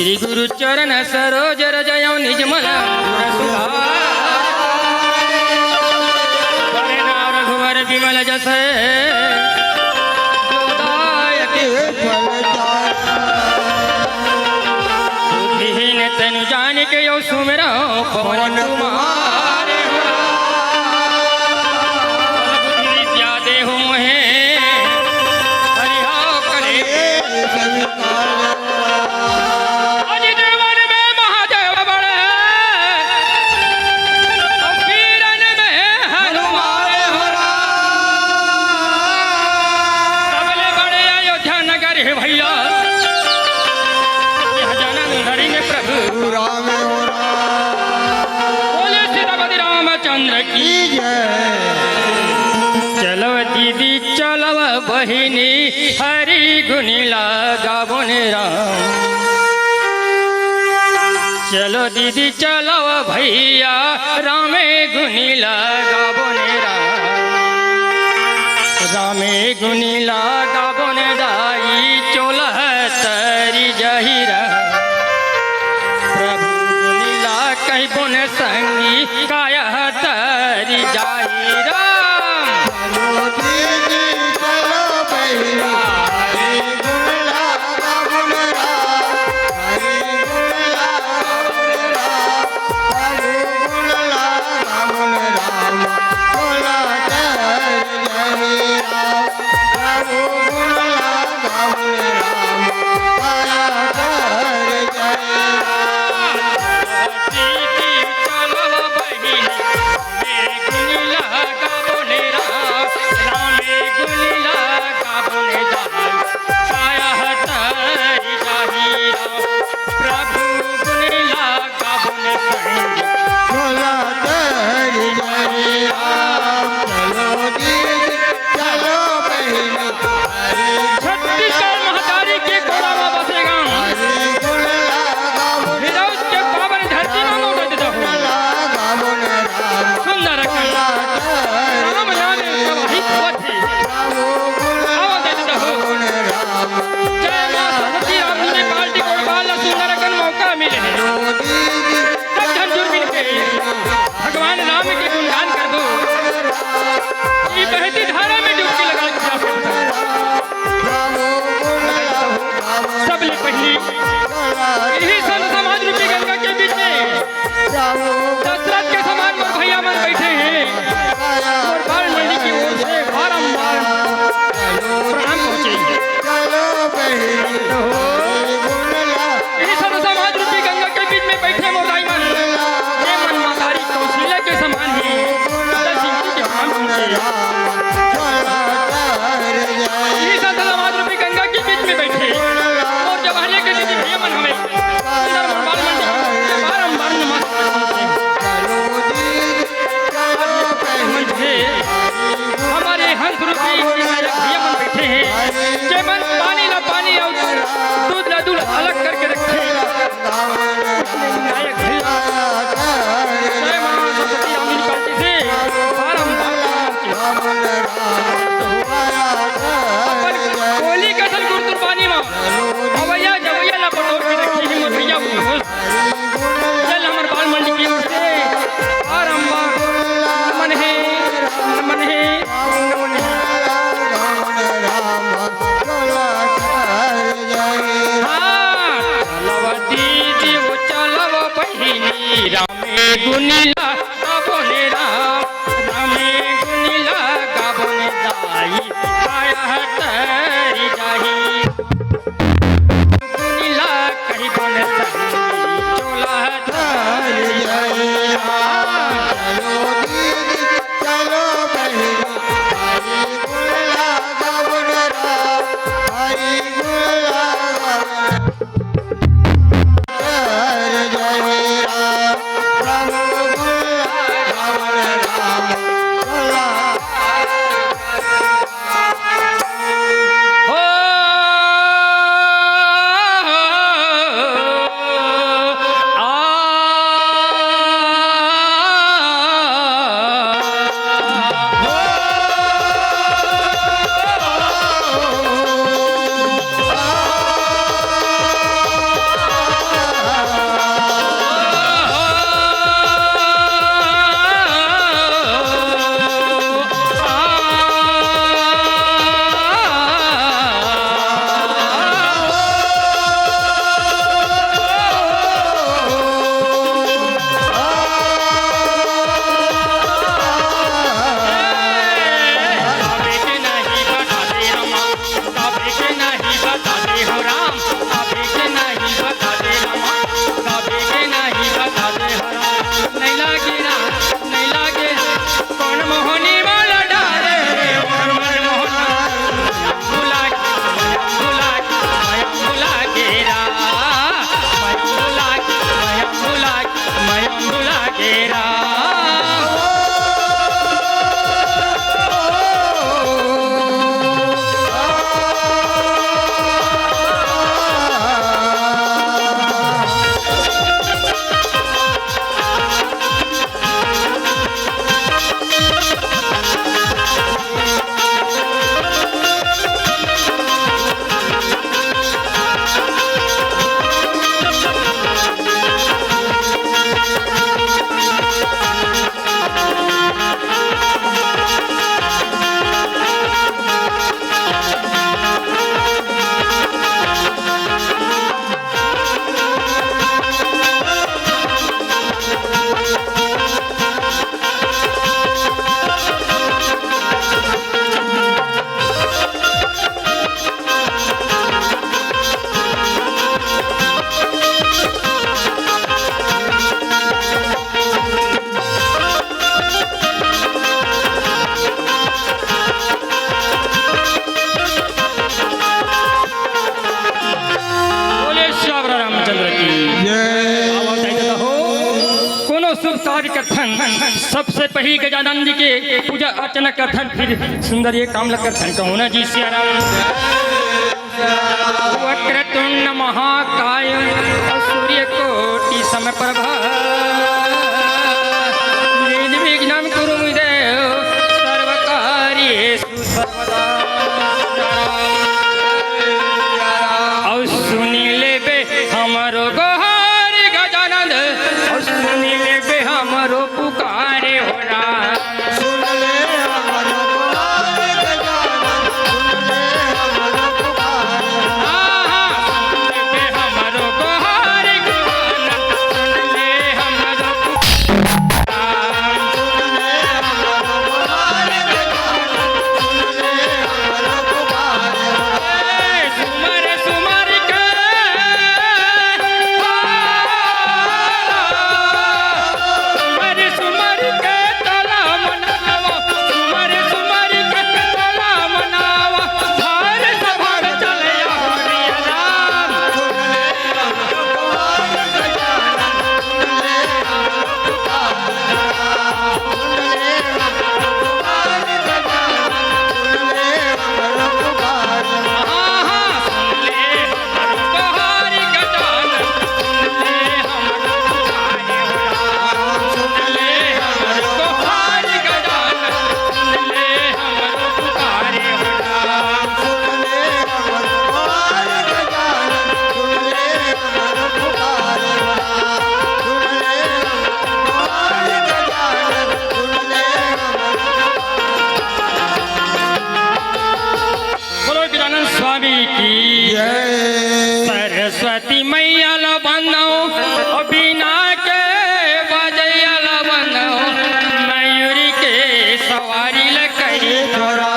श्री गुरु चरण सरोज रजय निज मन रघुवर विमल जस बुद्धिहीन तनु जान के यो सुमिरो पवन कुमार विद्या देहु मोहे हरिहो करे चलो दीदी चलो बहिनी हरि गुनी लगावन राम। चलो दीदी चलो भैया रामे गुनी लगावन राम। रामे गुनी लगावन दाई चोलह तरी जहिरा प्रभु गुनी ला कहीं बुन संगी काया तरी जाहिरा। भगवान राम के गुणगान कर दो, ये बहती धारा में डुबकी लगा के सबले पहली यही संत समाज रूपी गंगा के बीच में दशरथ के समान मन भैया मन बैठे हैं और बाल मंडी की ओर से बारंबार प्रणाम पहुंचेंगे। यही संत समाज रूपी गंगा के बीच में बैठे मोदाई मन के समान ही संत समाज रूपी गंगा के बीच में बैठे और जब हरे के दीदी भैया मन हमें बारंबार हमारे हंस रूपी भैया मन बैठे हैं जे मन पानी ला पानी और दूध ला दूध अलग करके रखे होली का सल गुरु पानी में अवैया जवैया ला पटोर के रखी है मोरिया चल हमर बाल मंडी की ओर से आरंभा मन है दीदी वो चलो बहिनी रामे गुनी लगावन राम। रामे गुनी लगावन दाई काया तरी जाही गुनी ला कहीं बन संगी चोला तरी जाही। चलो दीदी चलो बहिनी हरि गुनी लगावन राम। हरि गुनी लगावन कार्य करथन सबसे पहले गजानन जी के पूजा अर्चना करथन फिर सुंदर ये काम करथन कहूँ ना जी सियाराम वक्रतुंड महाकाय सूर्य कोटि समप्रभा निर्विघ्नं कुरु मे देव सर्वकार्येषु सर्वदा और सुनी लेबे हमारो गोहार गजानन और सुनी लेबे हमारो पुकारे हो सरस्वती मैया ला बनो बिना के बजैया ला बनो मयूरी के सवारी ल करी थोड़ा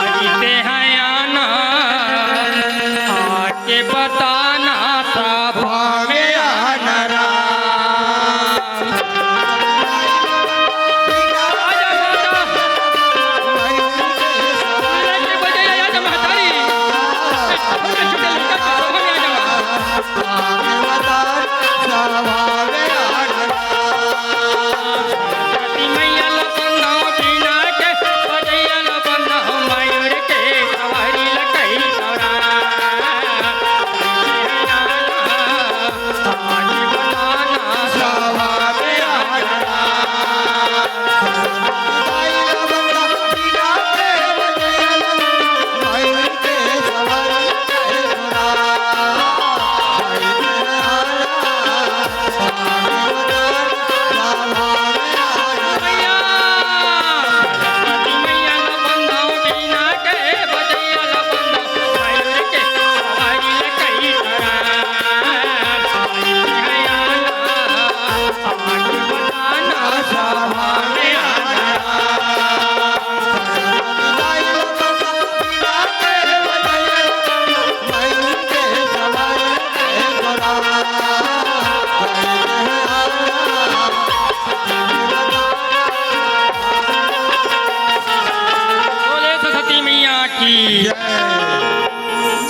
आते हैं आना आके बताना सब में आना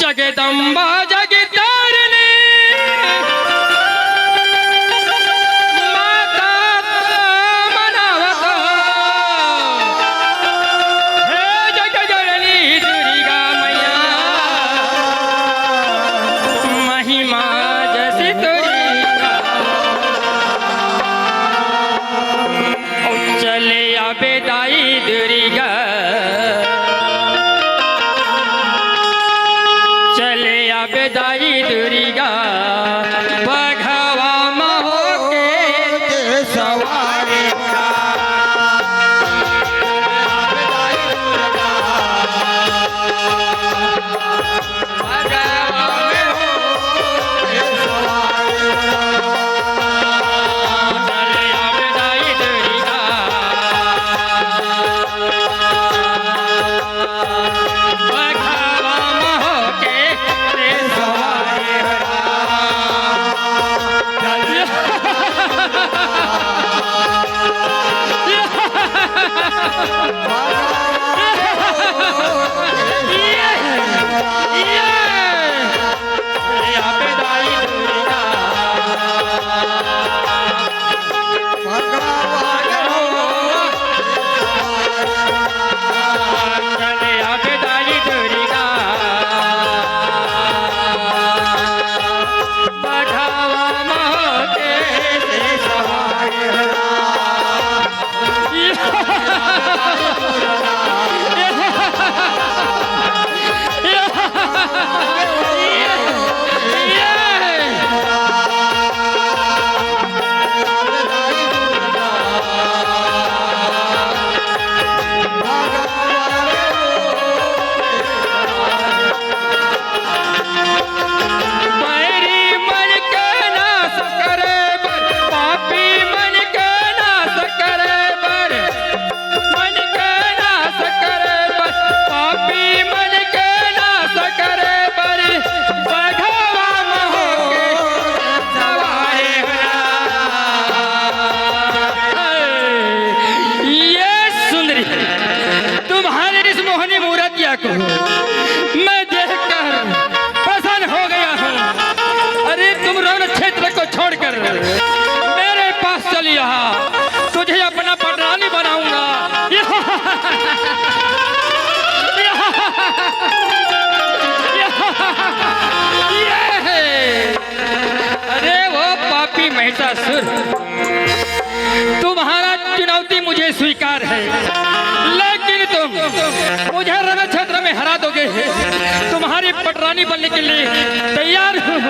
जगदम्बा जगतारिणी माता मनावत हे जगजननी दुर्गा मैया महिमा जैसी दुर्गा चले आबे दाई दुर्गा बेदाई दुर्गा बघवा महो के सवारी महिषासुर, तुम्हारा चुनौती मुझे स्वीकार है, लेकिन तुम मुझे रण क्षेत्र में हरा दोगे। तुम्हारी पटरानी बनने के लिए तैयार हूँ।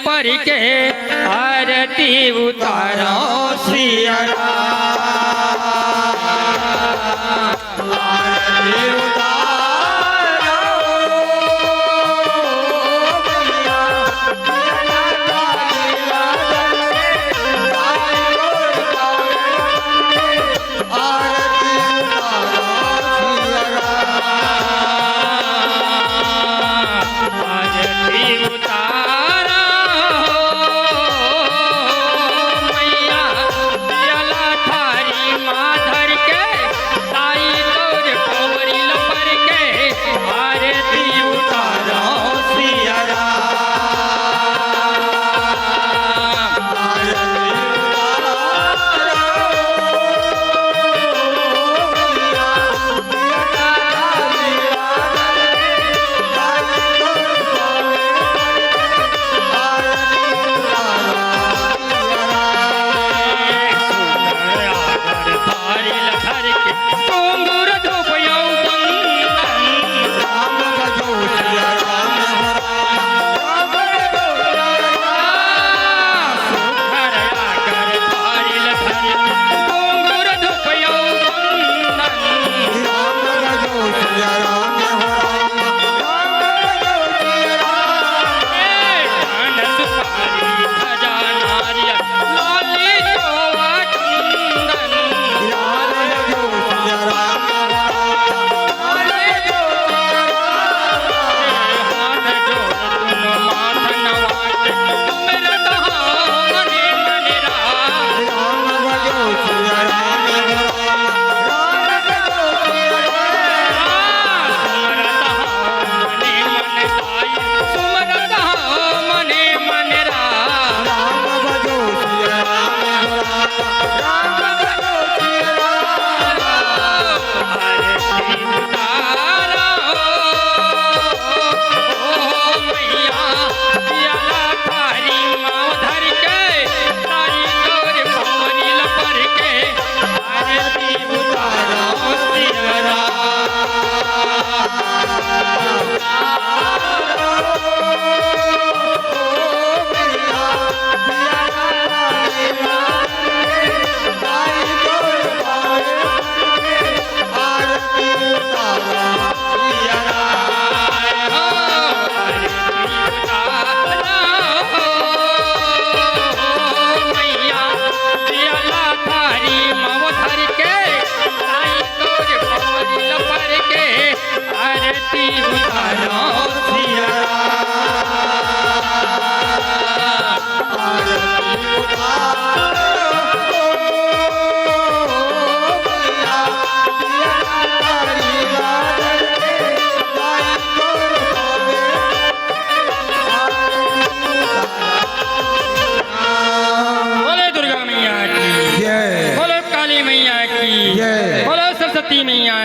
पर के आरती उतारो सिया आरती उतारो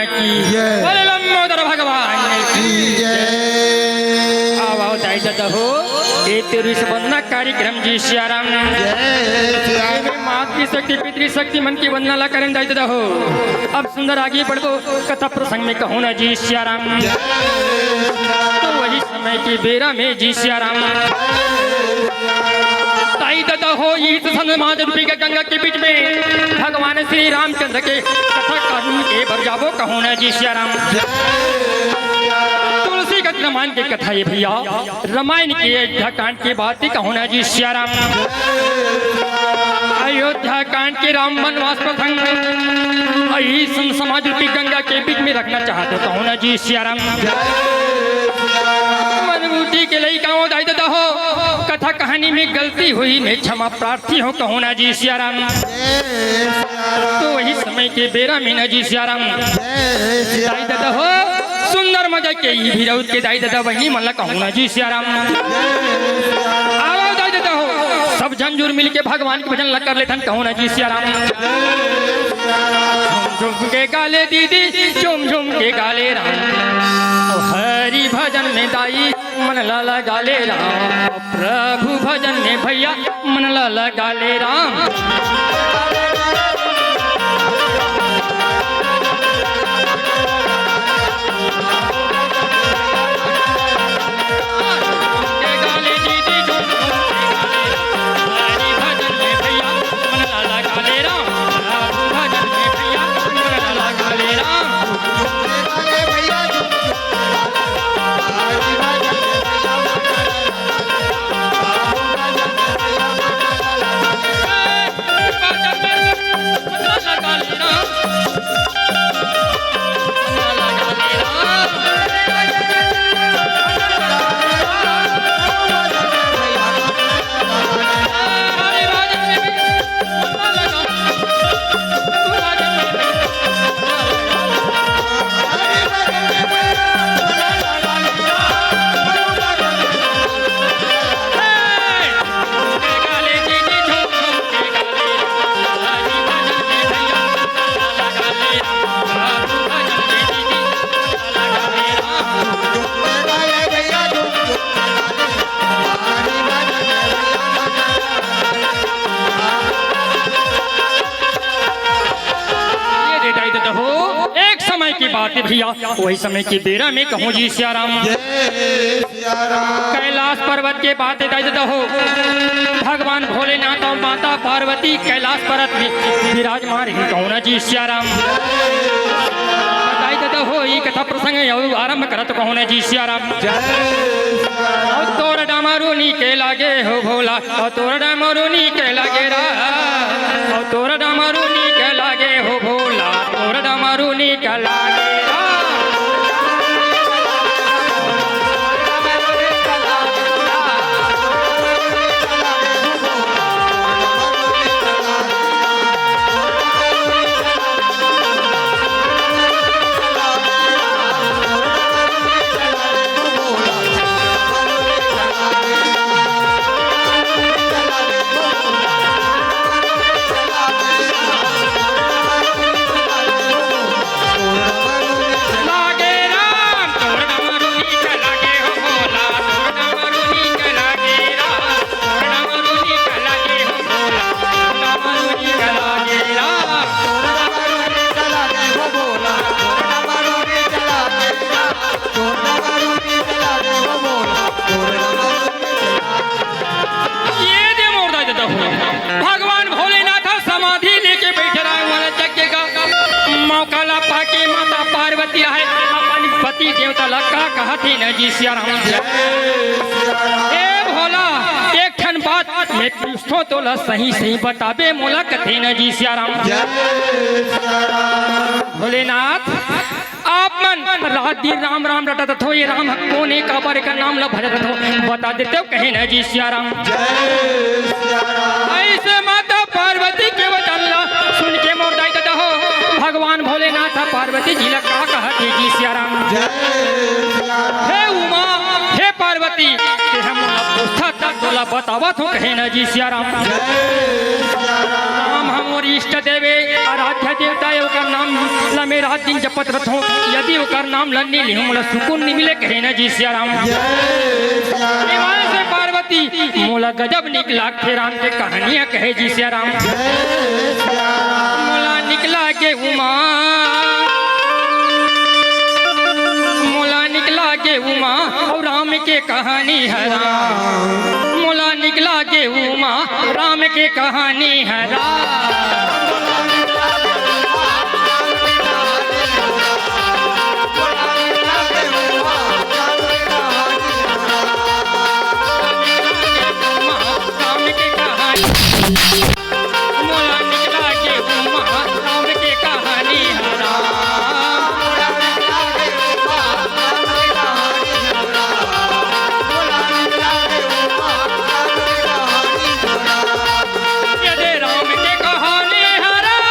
की जय। बोले लंबोदर भगवान की जय। आओ आओ दाई दादा हो ये तेरी वंदना कार्यक्रम जी सियाराम जय सिया में मात की शक्ति पितृ शक्ति मन की वंदना ला करें दाई दादा हो। अब सुंदर आगे बढ़ को कथा प्रसंग में कहूँ ना जी सियाराम तो वही समय की बेरा में जी सियाराम ताई दादा हो इस समाज रूपी के गंगा के बीच में भगवान श्री रामचंद्र के कथा कानून के भर जाबो कहूँ ना जी सियाराम। तुलसी का रामायण की कथा ये भैया रामायण के अयोध्या कांड की बात ही कहूँ ना जी सियाराम। अयोध्या कांड के राम वनवास प्रसंग इस समाज रूपी गंगा के बीच में रखना चाहते कहूँ ना जी सियाराम। मनबूटी के लिए कहूँ दाई दादा हो कथा कहानी में गलती हुई मैं क्षमा प्रार्थी हूँ कहूँ ना जी सियाराम। तो वही समय के बेरा में ना जी सियाराम दाई दादा हो सुंदर मजा के ही विरोध के दाई दादा वही मल्ला कहूँ ना जी सियाराम। आओ दाई दादा हो सब झंझुर मिल के भगवान के भजन लग कर लेथन कहूँ ना जी सियाराम। झुम झुम के गाले दीदी झुम झुम के गाले राम हरि भजन में दाई मन लाला गाले राम प्रभु भजन में भैया मन लाला गाले राम। भैया वही समय की बेरा में कहूँ जी सियाराम। कैलाश पर्वत के बात हो भगवान भोलेनाथ और माता पार्वती कैलाश पर्वत में विराजमान ही कहूँ ना जी सियाराम। हो ये कथा प्रसंग आरंभ करत कहूँ ना जी सियाराम। तोर डामारू नी के लागे हो भोला और तोर डामारू नी के लागे रा और तोर डामारू नी के लागे हो भोला तोर डामारू नी के लागे पति देवता लक्का कहती न जी सियाराम। ए भोला एक ठन बात मैं पूछो तो ला सही सही बताबे मोला कथे न जी सियाराम। भोलेनाथ आप मन रात दिन राम राम रटत हो ये राम कोने का बारे का नाम ला भजत हो बता देते हो कहे न जी सियाराम। ऐसे माता पार्वती के वचन ला सुन के मोर दाई दादा हो भगवान भोलेनाथ पार्वती जी ला का कहती जी सियाराम। हे उमा हे पार्वती हम पूछता तोला बतावत हूँ कहे न जी सिया राम। राम हमर इष्ट देवे आराध्य देवता है, ओकर नाम ला मैं रात दिन जपत रहत हूँ। यदि ओकर नाम ला नहीं लिहूँ मोला सुकून नहीं मिले कहे न जी सिया राम। हिमालय से पार्वती मोला गजब निकला थे राम के कहानियाँ कहे जी सिया राम। मोला निकला के उमा, मोला निकला के उमा और राम के कहानी है राम। मोला निकला के उमा राम के कहानी है राम। मोला निकला के उमा राम के कहानी है राम। यदि राम के कहानी है राम,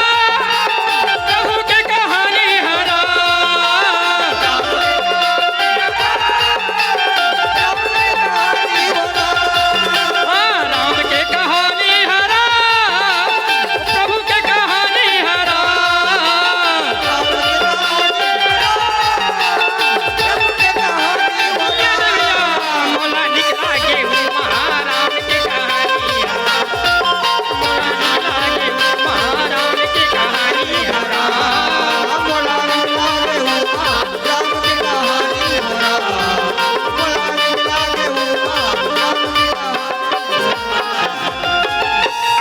प्रभु के कहानी है राम। हाँ, राम के कहानी है राम, प्रभु के कहानी है राम। मोला निकला के उमा राम के कहानी है राम। मोला निकला के उमा राम के कहानी है राम।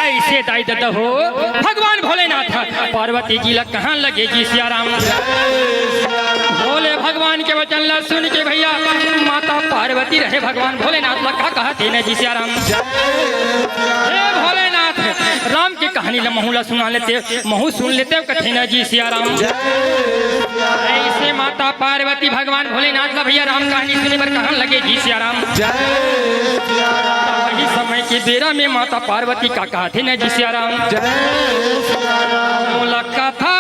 ऐसे दाई दत्त हो भगवान भोलेनाथ पार्वती जी ला कहाँ लगे जी सिया राम। भोले भगवान के वचन ला सुन के भैया माता पार्वती रहे भगवान भोलेनाथ ला का कहते न जी सिया राम। हे भोलेनाथ राम की कहानी ला महू ला सुना लेते, महू सुन लेते कथे न जी सिया राम। ऐसे माता पार्वती भगवान भोलेनाथ ला भैया राम कहानी सुने पर कहाँ लगे जी सिया राम। वही समय के बेरा में माता पार्वती का कहते न जी सिया राम। मोला कथा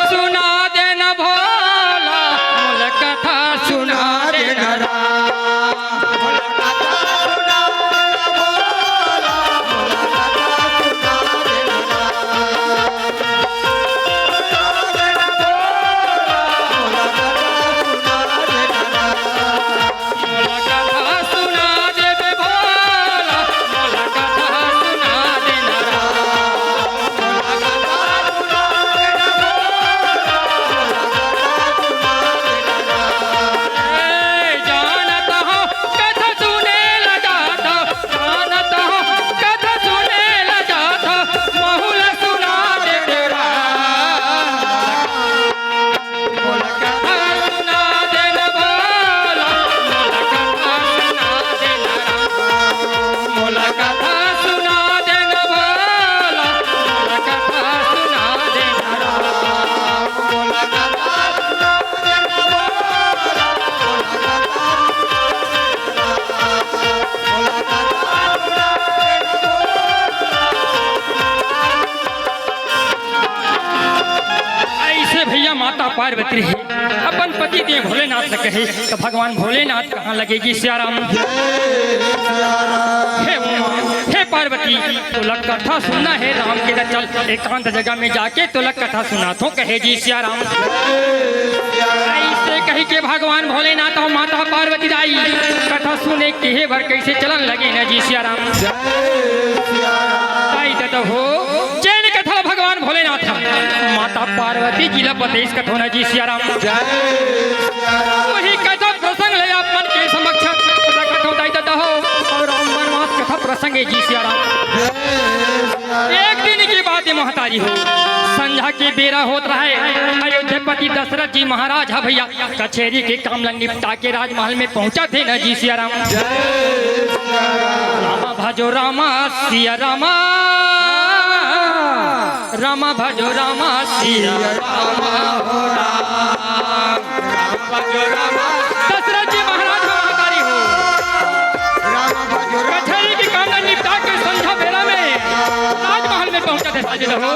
सुना देना भोला, मोला कथा सुना देना मोला कथा सुना देबे भोला, मोला कथा सुना देना जानता हूँ कथा सुने लगाता, जानता हूँ कथा सुने लगाता, महूल सुना दे तेरा। मोला कथा सुना देना भोला, मोला कथा सुना देना राम। मोला कथा सुना देना भोला, मोला कथा सुना देना राम। मोला कथा ऐसे भैया माता पार्वती रही अपन पति देव भोलेनाथ से कहे तो भगवान भोलेनाथ कहाँ लगेगी सिया राम। हे उमा, हे पार्वती तुला कथा सुनना है राम के चल एकांत जगह में जाके तुला कथा सुना तो कहे जी सिया राम। ऐसे कही के भगवान भोलेनाथ और माता पार्वती दाई कथा सुने के हे भर कैसे चलन लगे न जी सिया राम। दाई तो हो जैन कथा भगवान भोलेनाथ माता पार्वती जी ला बतेश कथो न जी सिया राम। वही कथा प्रसंग ले अपन के समक्ष कथो दाई तो हो और राम वनवास कथा प्रसंग है जी सिया राम। एक दिन की बात है महतारी हो संध्या के बेरा होत रहे अयोध्यापति दशरथ जी महाराज है भैया कचहरी के काम ला निपटा के राजमहल में पहुंचा थे न जी सिया राम। रामा भजो रामा सिया रामा, रामा भजो रामा सिया रामा हो राम। भजो रामा दशरथ जी महाराज महतारी हो कचहरी के काम ला निपटा के संध्या बेरा में राजमहल में पहुंचा थे साजिद हो।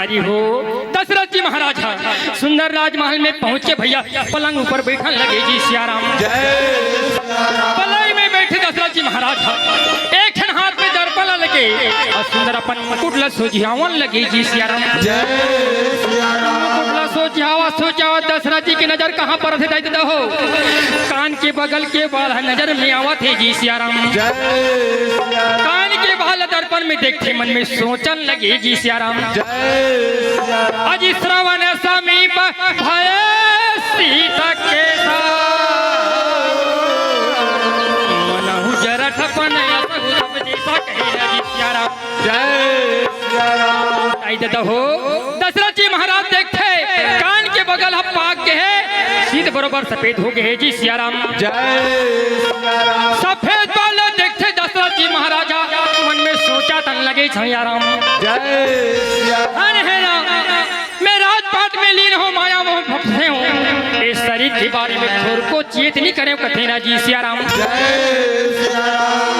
भारी हो। दशरथ जी महाराज सुंदर राजमहल में पहुंच के भैया पलंग ऊपर बैठन लगे जी सियाराम। पलंग में बैठे दशरथ जी महाराज एक ठन हाथ में दर्पण लगे और सुंदर अपन मुकुट ला सोझियावन लगे जी सियाराम। मुकुट ला सोझियावा दशरथ जी की नजर कहाँ पर थे देते हो, कान के बगल के बाल नजर में आवत है जी सियाराम। कान के बाल दर्पण में देखते मन में सोचन लगे जी सियाराम। अज श्रवण समीप भय सीता के मनहु जरठ पन जैसा कहे जी सियाराम। हो दशरथ जी महाराज देखते कान के बगल हम पाक के है सीध बरोबर सफेद हो गए जी सियाराम। सफेद बाल देखते दशरथ जी महाराजा मन में सोचा तन लगे सियाराम। मैं राजपाट में लीन हो माया मोह फंसे हूँ, इस शरीर के बारे में थोड़ को चेतनी करे कथे ना जी सियाराम।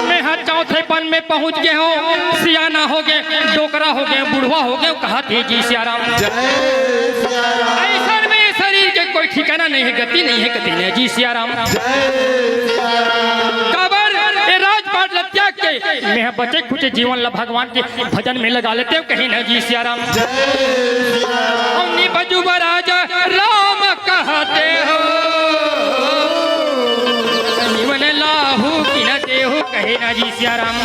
मैं हर चौथे पन में पहुँच गए हो, सियाना हो गए, डोकरा हो गए, बुढ़वा हो गए, कहा थे जी सियाराम। ऐसा में शरीर के कोई ठिकाना नहीं है, गति नहीं है कथे ना जी सियाराम। राजपाट त्याग के मैं बचे खुचे जीवन ला भगवान के भजन में लगा लेते हो कहीं ना जी सियाराम। बजुबा राजा राम कहते हो, जीवन लाहू किनते हो कहे ना जी सियाराम।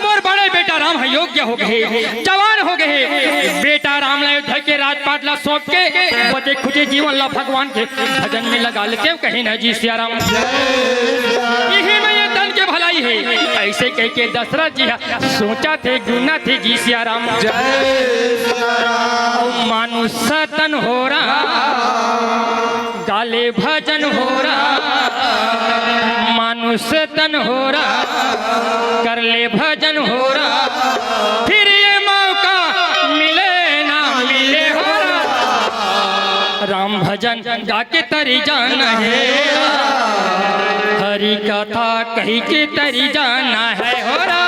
मोर बड़े बेटा राम है योग्य हो गए, जवान हो गए, बेटा राम ला युद्ध के राजपाट ला सौंप के बचे खुचे जीवन ला भगवान के भजन में लगा लेते हो कहे ना जी सियाराम। यही में ये तन के भलाई है, ऐसे कह के दशरथ जी सोचा थे गुना थे जी सियाराम। मानुष तन हो रहा गाले भजन हो रहा, मानुष तन हो रहा कर ले भजन हो रहा, फिर ये मौका मिले ना मिले हो रहा, राम भजन जाके तरी जाना है, हरि कथा कही के तरी जाना है हो रहा।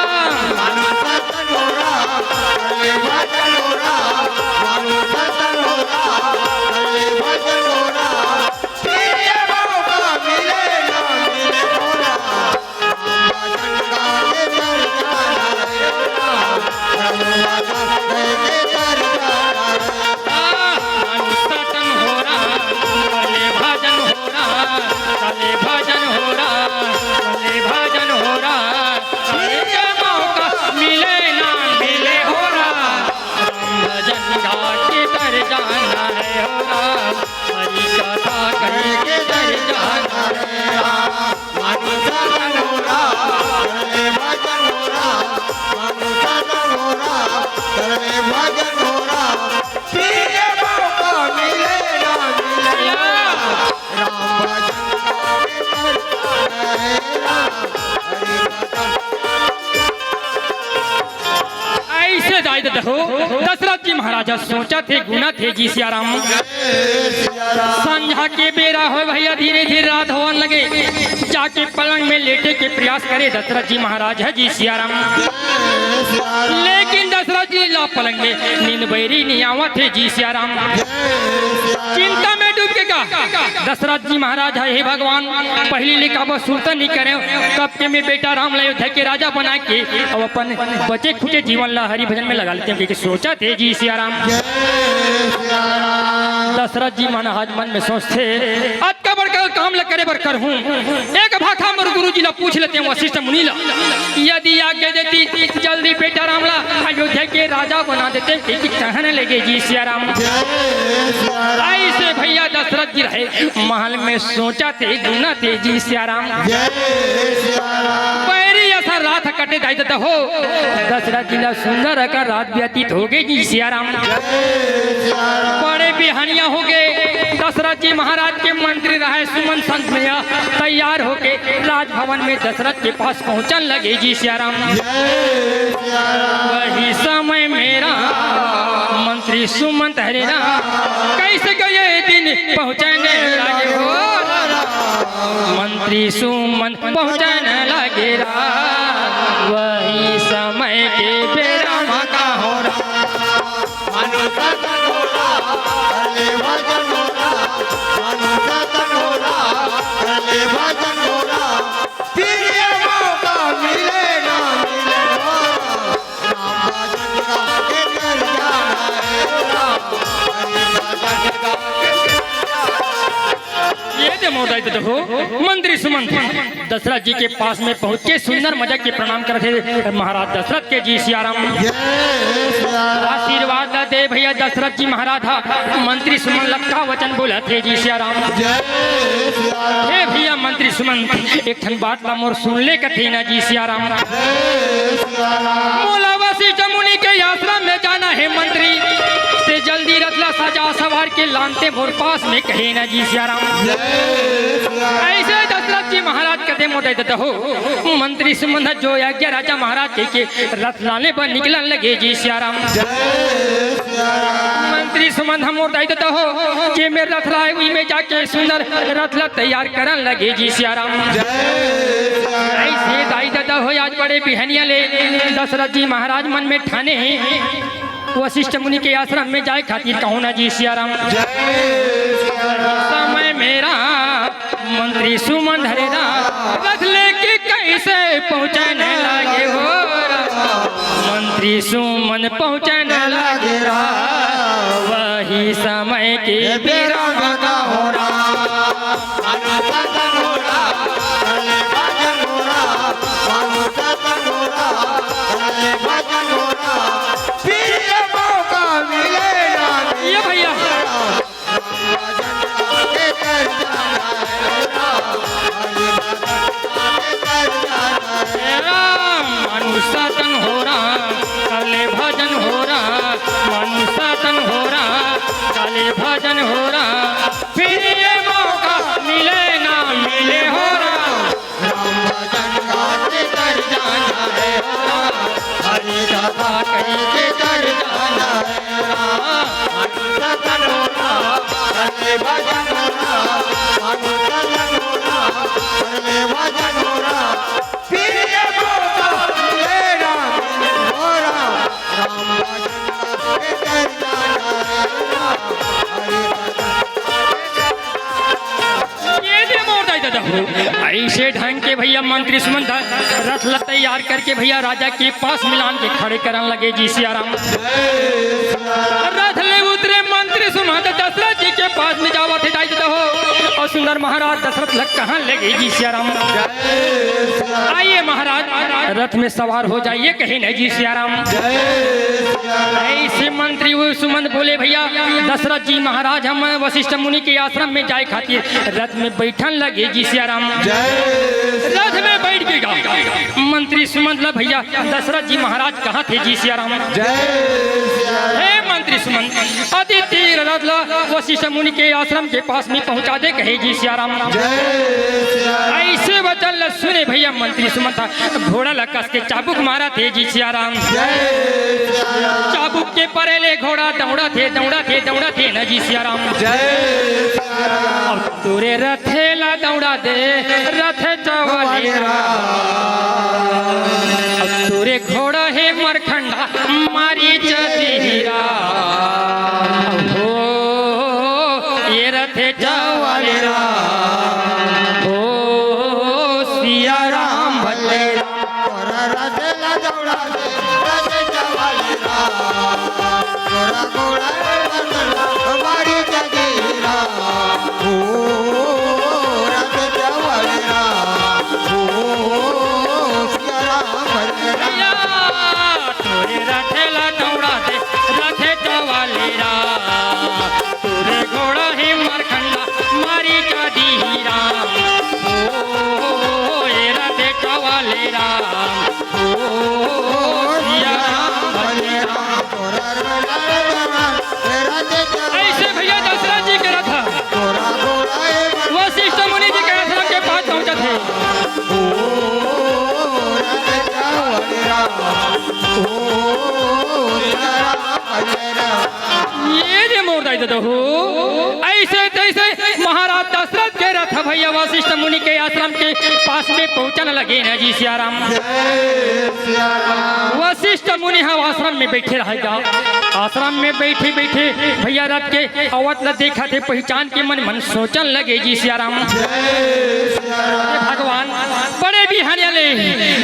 दशरथ जी महाराजा सोचा थे गुना थे जी सियाराम। संझा के बेरा हो भैया धीरे धीरे रात होने लगे, जाके पलंग में लेटे के प्रयास करे दशरथ जी महाराज है जी सियाराम। लेकिन दशरथ जी ला पलंग में नींद बैरी नहीं आवा थे जी सियाराम। चिंता में डूब के दशरथ जी महाराज है भगवान पहली लिखा वो सुनता नहीं करे, कब के में बेटा राम अयोध्या के राजा बना के और अपन बचे खुचे जीवन ला हरि भजन में लगा लेते हैं, क्योंकि सोचा थे जी सियाराम। दशरथ जी महाराज मन में सोचते आज का बड़का काम ल करे बर कर हूँ, एक भाखा मोर गुरु जी ला पूछ लेते हैं वशिष्ठ मुनि ला, यदि आज्ञा देती जल्दी बेटा राम ला अयोध्या के राजा बना देते कि कहने लगे जी सियाराम। ऐसे भैया दशरथ जी रहे महल में सोचा थे गुना थे जी सियाराम। पैरी ऐसा रात कटे जाते हो दशरथ जी सुंदर का रात व्यतीत हो गई जी सियाराम। बड़े बिहानिया हो गए दशरथ जी महाराज के मंत्री रहे सुमन संत में तैयार होके राजभवन में दशरथ के पास पहुंचन लगे जी सियाराम। वही समय मेरा मंत्री सुमंत हरेरा कैसे गए दिन पहुंचने लगे हो, मंत्री सुमंत पहुंचने लगे वही समय के बेरा मका हो रहा। चले भजन घोड़ा फिर ये मौका मिले ना मिले राम भजन गा के कर जाना है राम भजन गा ये दे मोदाई तो देखो मंत्री सुमंत दशरथ जी के पास में पहुंच के सुंदर मजा के प्रणाम करते महाराज दशरथ के जी सियाराम जय श्री राम आशीर्वाद दे भैया दशरथ जी महाराज मंत्री सुमन लक्का वचन बोला थे जी सियाराम जय श्री राम हे भैया मंत्री सुमंत एक ठन बात ला मोर सुन ले कथे ना जी सियाराम जय श्री राम मोला वशिष्ठ मुनि के आश्रम में जाना है मंत्री से जल्दी रतला सजा सवार के लानते भोर पास में कहे ना जी सियाराम जय श्री राम ऐसे दशरथ जी महाराज कदे मोटे देते हो मंत्री सुमंत जो यज्ञ राजा महाराज के रथ लाने पर निकलन लगे जी सियाराम जय श्री राम मंत्री सुमंत हम मोटाई देते हो कि मेरे रथ लाए हुई में जाके सुंदर रथ ला तैयार करन लगे जी सियाराम जय श्री राम ऐसे दाई दादा हो आज बड़े बिहनिया ले दशरथ जी महाराज मन में ठाने वशिष्ठ मुनि के आश्रम में जाए खातिर कहूँ ना जी सियाराम जय श्री राम समय मेरा मंत्री सुमन हरेरा रथ लेके कैसे पहुँचने लगे हो मंत्री सुमन पहुँचने लगे वही समय के बेरा बगा हो रहा भजन घोड़ा चले भजन घोड़ा भजन घोड़ा चले भजन घोड़ा फिर ये मौका मिले ना ये भैया भजन के कर जाना है राम मनुष्य तन हो रहा काले भजन हो रहा मनुष्य तन हो रहा काले भजन हो रहा फिर ये मौका मिले ना मिले हो रहा राम भजन गाते कर जाना है हरि कथा कही के कर जाना है मनुष्य तन होना चले भजन होना मनुष्य तन होना चले भजन होना फिर ये मौका मिले ना मिले हो राम भजन गाते कर जाना है हरि ये दे मोर दाई दादा हो ऐसे ढंग के भैया मंत्री सुमंत रथ ला तैयार करके भैया राजा के पास मिलान के खड़े करन लगे जी सियाराम रथ ले उतरे मंत्री सुमंत दशरथ जी के पास में जावा थे दाई दादा हो और सुंदर महाराज दशरथ लग कहाँ लगे जी सियाराम आइए महाराज रथ में सवार हो जाइए कहीं नहीं जी सियाराम ऐसे मंत्री वो सुमंत बोले भैया दशरथ जी महाराज हम वशिष्ठ मुनि के आश्रम में जाए खातिर रथ में बैठन लगे जी सियाराम रथ में बैठ के गा मंत्री सुमंत ला भैया दशरथ जी महाराज कहाँ थे जी सियाराम हे मंत्री सुमंत अदिति रथ ला वशिष्ठ मुनि के आश्रम के पास में पहुंचा दे कहे जी सियाराम ऐसे वचन ला सुने भैया मंत्री सुमंत घोड़ा ला कस के चाबुक मारा थे जी सियाराम चाबुक के परेले घोड़ा दौड़ा थे न जी सियाराम अब तोरे रथेला दौड़ा दे रथ चवलेरा अब तोरे घोड़ा है मरखंडा मारी जदीरा हो ये रथ चवलेरा हो सिया राम भलेरा तोरे रथेला दौड़ा दे रथे चवलेरा तोरे घोड़ा है मरखंडा मारी जदीरा हो ये रथ चवलेरा हो सिया राम भलेरा ऐसे भैया दशरथ जी के रथ वशिष्ठ मुनि जी के आश्रम के पास पहुंचे थे ये जे मोर दाई दादा हो ऐसे तैसे महाराज दशरथ के रथ रथ भैया वशिष्ठ मुनि के आश्रम के पास में पहुंचने लगे न जी सियाराम। वशिष्ठ मुनि हम आश्रम में बैठे रहेगा। आश्रम में बैठे बैठे भैया रथ के अवत ल देखा थे, पहचान के मन मन सोचन लगे जी सियाराम। भगवान बड़े बिहानिया ले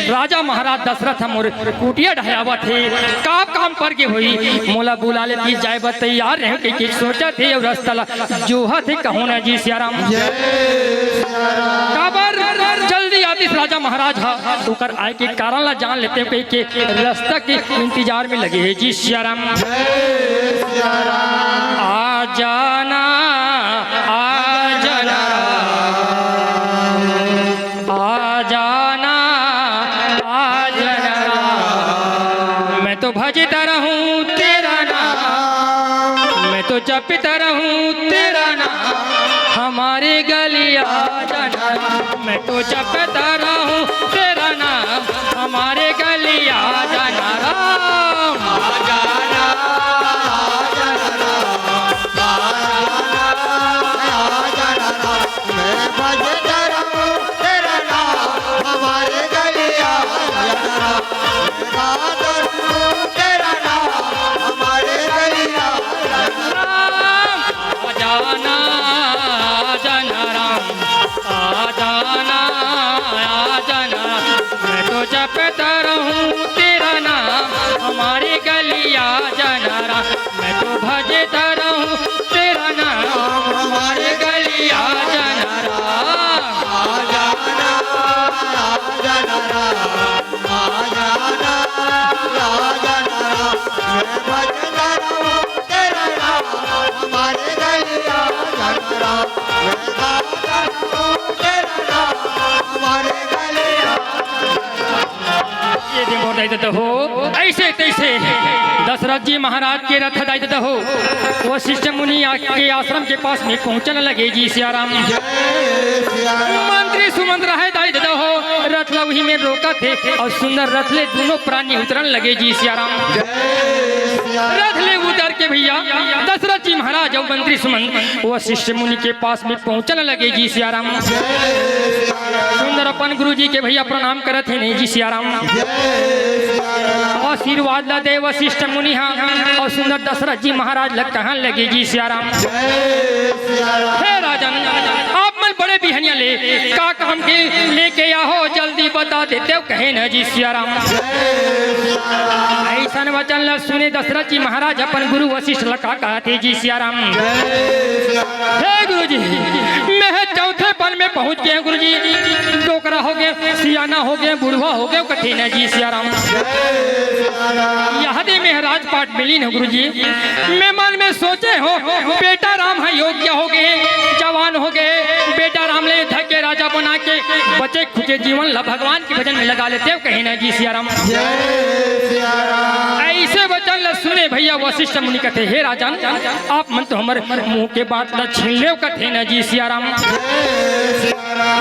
राजा महाराज दशरथ मोर कुटिया ढहावा थे, काम पर के हुई मोला बुला ले दी जाए तैयार रहे के सोचा थे और रस्तला जोहा थे कहूँ ना जी सियाराम। काबर जल्दी आतिश राजा महाराज हा उकर आए के कारण ला जान लेते कहीं के रास्ता के इंतजार में लगे है जी सियाराम। आ जाना आ जाना आ जाना आ जाना, मैं तो भजता रहूं तेरा नाम, मैं तो जपता रहूं तेरा नाम, हमारे गलिया जाना, मैं तो जपता रहूं तेरा नाम, हमारे गलिया जाना राम। आ जाना मैं भजता रहूं तेरा नाम, हमारे गलिया जाना, गाता रहूं तेरा नाम, हमारे गलिया जाना जाना राम। आ जाना मैं तो जपता रहूं तेरा नाम, हमारे गलिया जाना राम, मैं तो भजता रहूं तेरा नाम, हमारे गलिया जाना राम। आ जाना मैं भजता रहूं तेरा नाम, हमारे गलिया जाना, मैं गाता रहूं तेरा नाम, हमारे गलिया ये देखो दायित्व हो ऐसे तैसे दशरथ जी महाराज के रथ दायित्व हो वशिष्ठ मुनि के आश्रम के पास में पहुंचने लगे जी सियाराम। मंत्री सुमंत्र है दायित्व हो रथ लवही में रोका थे और सुंदर रथ ले दोनों प्राणी उतरन लगे जी सियाराम। रथ ले उतर के भैया दशरथ जी महाराज और मंत्री सुमंत वशिष्ठ मुनि के पास में पहुंचने लगे जी सियाराम। सुंदर अपन गुरु जी के भैया प्रणाम करत है नहीं जी सियाराम। आशीर्वाद ला दे वशिष्ठ मुनि हाँ और सुंदर दशरथ जी महाराज लग कहन लगे जी सियाराम। हे राजन आप मन बड़े बिहनिया ले का काम के लेके आओ जल्दी बता देते हो कहे न जी सियाराम। ऐसा वचन ला सुने दशरथ जी महाराज अपन गुरु वशिष्ठ लका कहते जी सियाराम। हे गुरु जी मैं चौथे पल में पहुंच गए गुरु जी, डोकरा हो गए, सियाना हो गए, बुढ़वा हो गए, कठिन है जी सियाराम। यहदी में राजपाट मिली न गुरु जी, मैं मन में सोचे हो बेटा राम है योग्य हो गए, जवान हो गए, बेटा राम ले धके राजा बना के बचे खुचे जीवन ला भगवान के भजन में लगा लेते हो कहीं ना जी सियाराम। ऐसे वचन ला सुने भैया वशिष्ठ मुनि कहते हे राजन आप मन तो हमारे मुंह के बात ला छीन ले कथे ना जी सियाराम।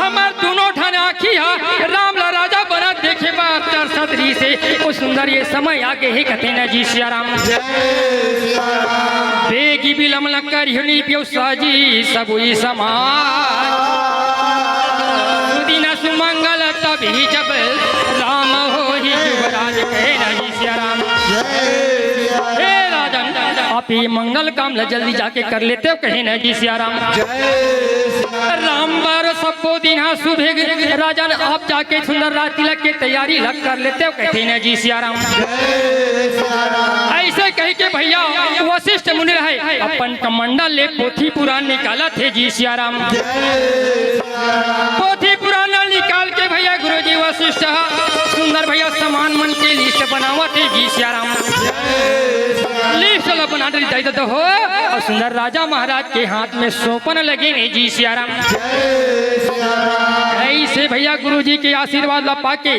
हमार दोनों ठाने आखी है राम ला राजा बना देखे बात तर सदरी से वो सुंदर ये समय आगे ही कहते ना जी सियाराम। बेगी बिलम लकर हिनी पियो साजी सबुई समाज, दिन सुमंगल तभी जब राम हो ही युवराज कहे ना जी सियाराम। हे राजन आप ये मंगल काम ला जल्दी जाके कर लेते हो कहे ना जी सियाराम। राम बार सबको दिन सुबह राजन आप जाके सुंदर रात तिलक की तैयारी लग कर लेते हो कहते ना जी सियाराम। ऐसे कह के भैया वशिष्ठ मुनि रहे अपन कमंडल ले पोथी पुराण निकाला थे जी सियाराम। पोथी पुराण निकाल के भैया गुरु जी वशिष्ठ सुंदर भैया समान मन के लिस्ट बनावा थे जी सियाराम। लिस्ट बना तो हो और सुंदर राजा महाराज के हाथ में सौंपन लगे ने जी सियाराम। ऐसे भैया गुरु जी के आशीर्वाद ला पाके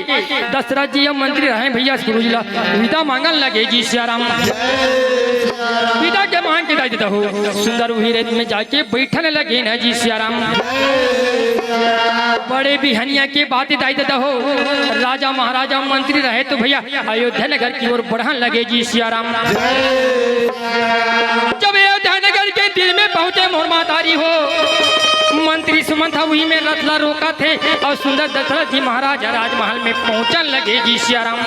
दशरथ जी मंत्री रहे भैया गुरु जी ला विदा मांगन लगे जी सियाराम। विदा के मांग के दायित्व हो सुंदर वही रेत में जाके बैठने लगे ना जी सियाराम। बड़े बिहनिया के बातें दायित्व हो राजा महाराजा मंत्री रहे तो भैया अयोध्या नगर की ओर बढ़न लगे जी सियाराम। जब अयोध्या नगर के दिल में पहुंचे मोर मातारी हो मंत्री दुश्मन था वही में रतला रोका थे और सुंदर दशरथ जी महाराज राजमहल में पहुंचने लगे जी सियाराम।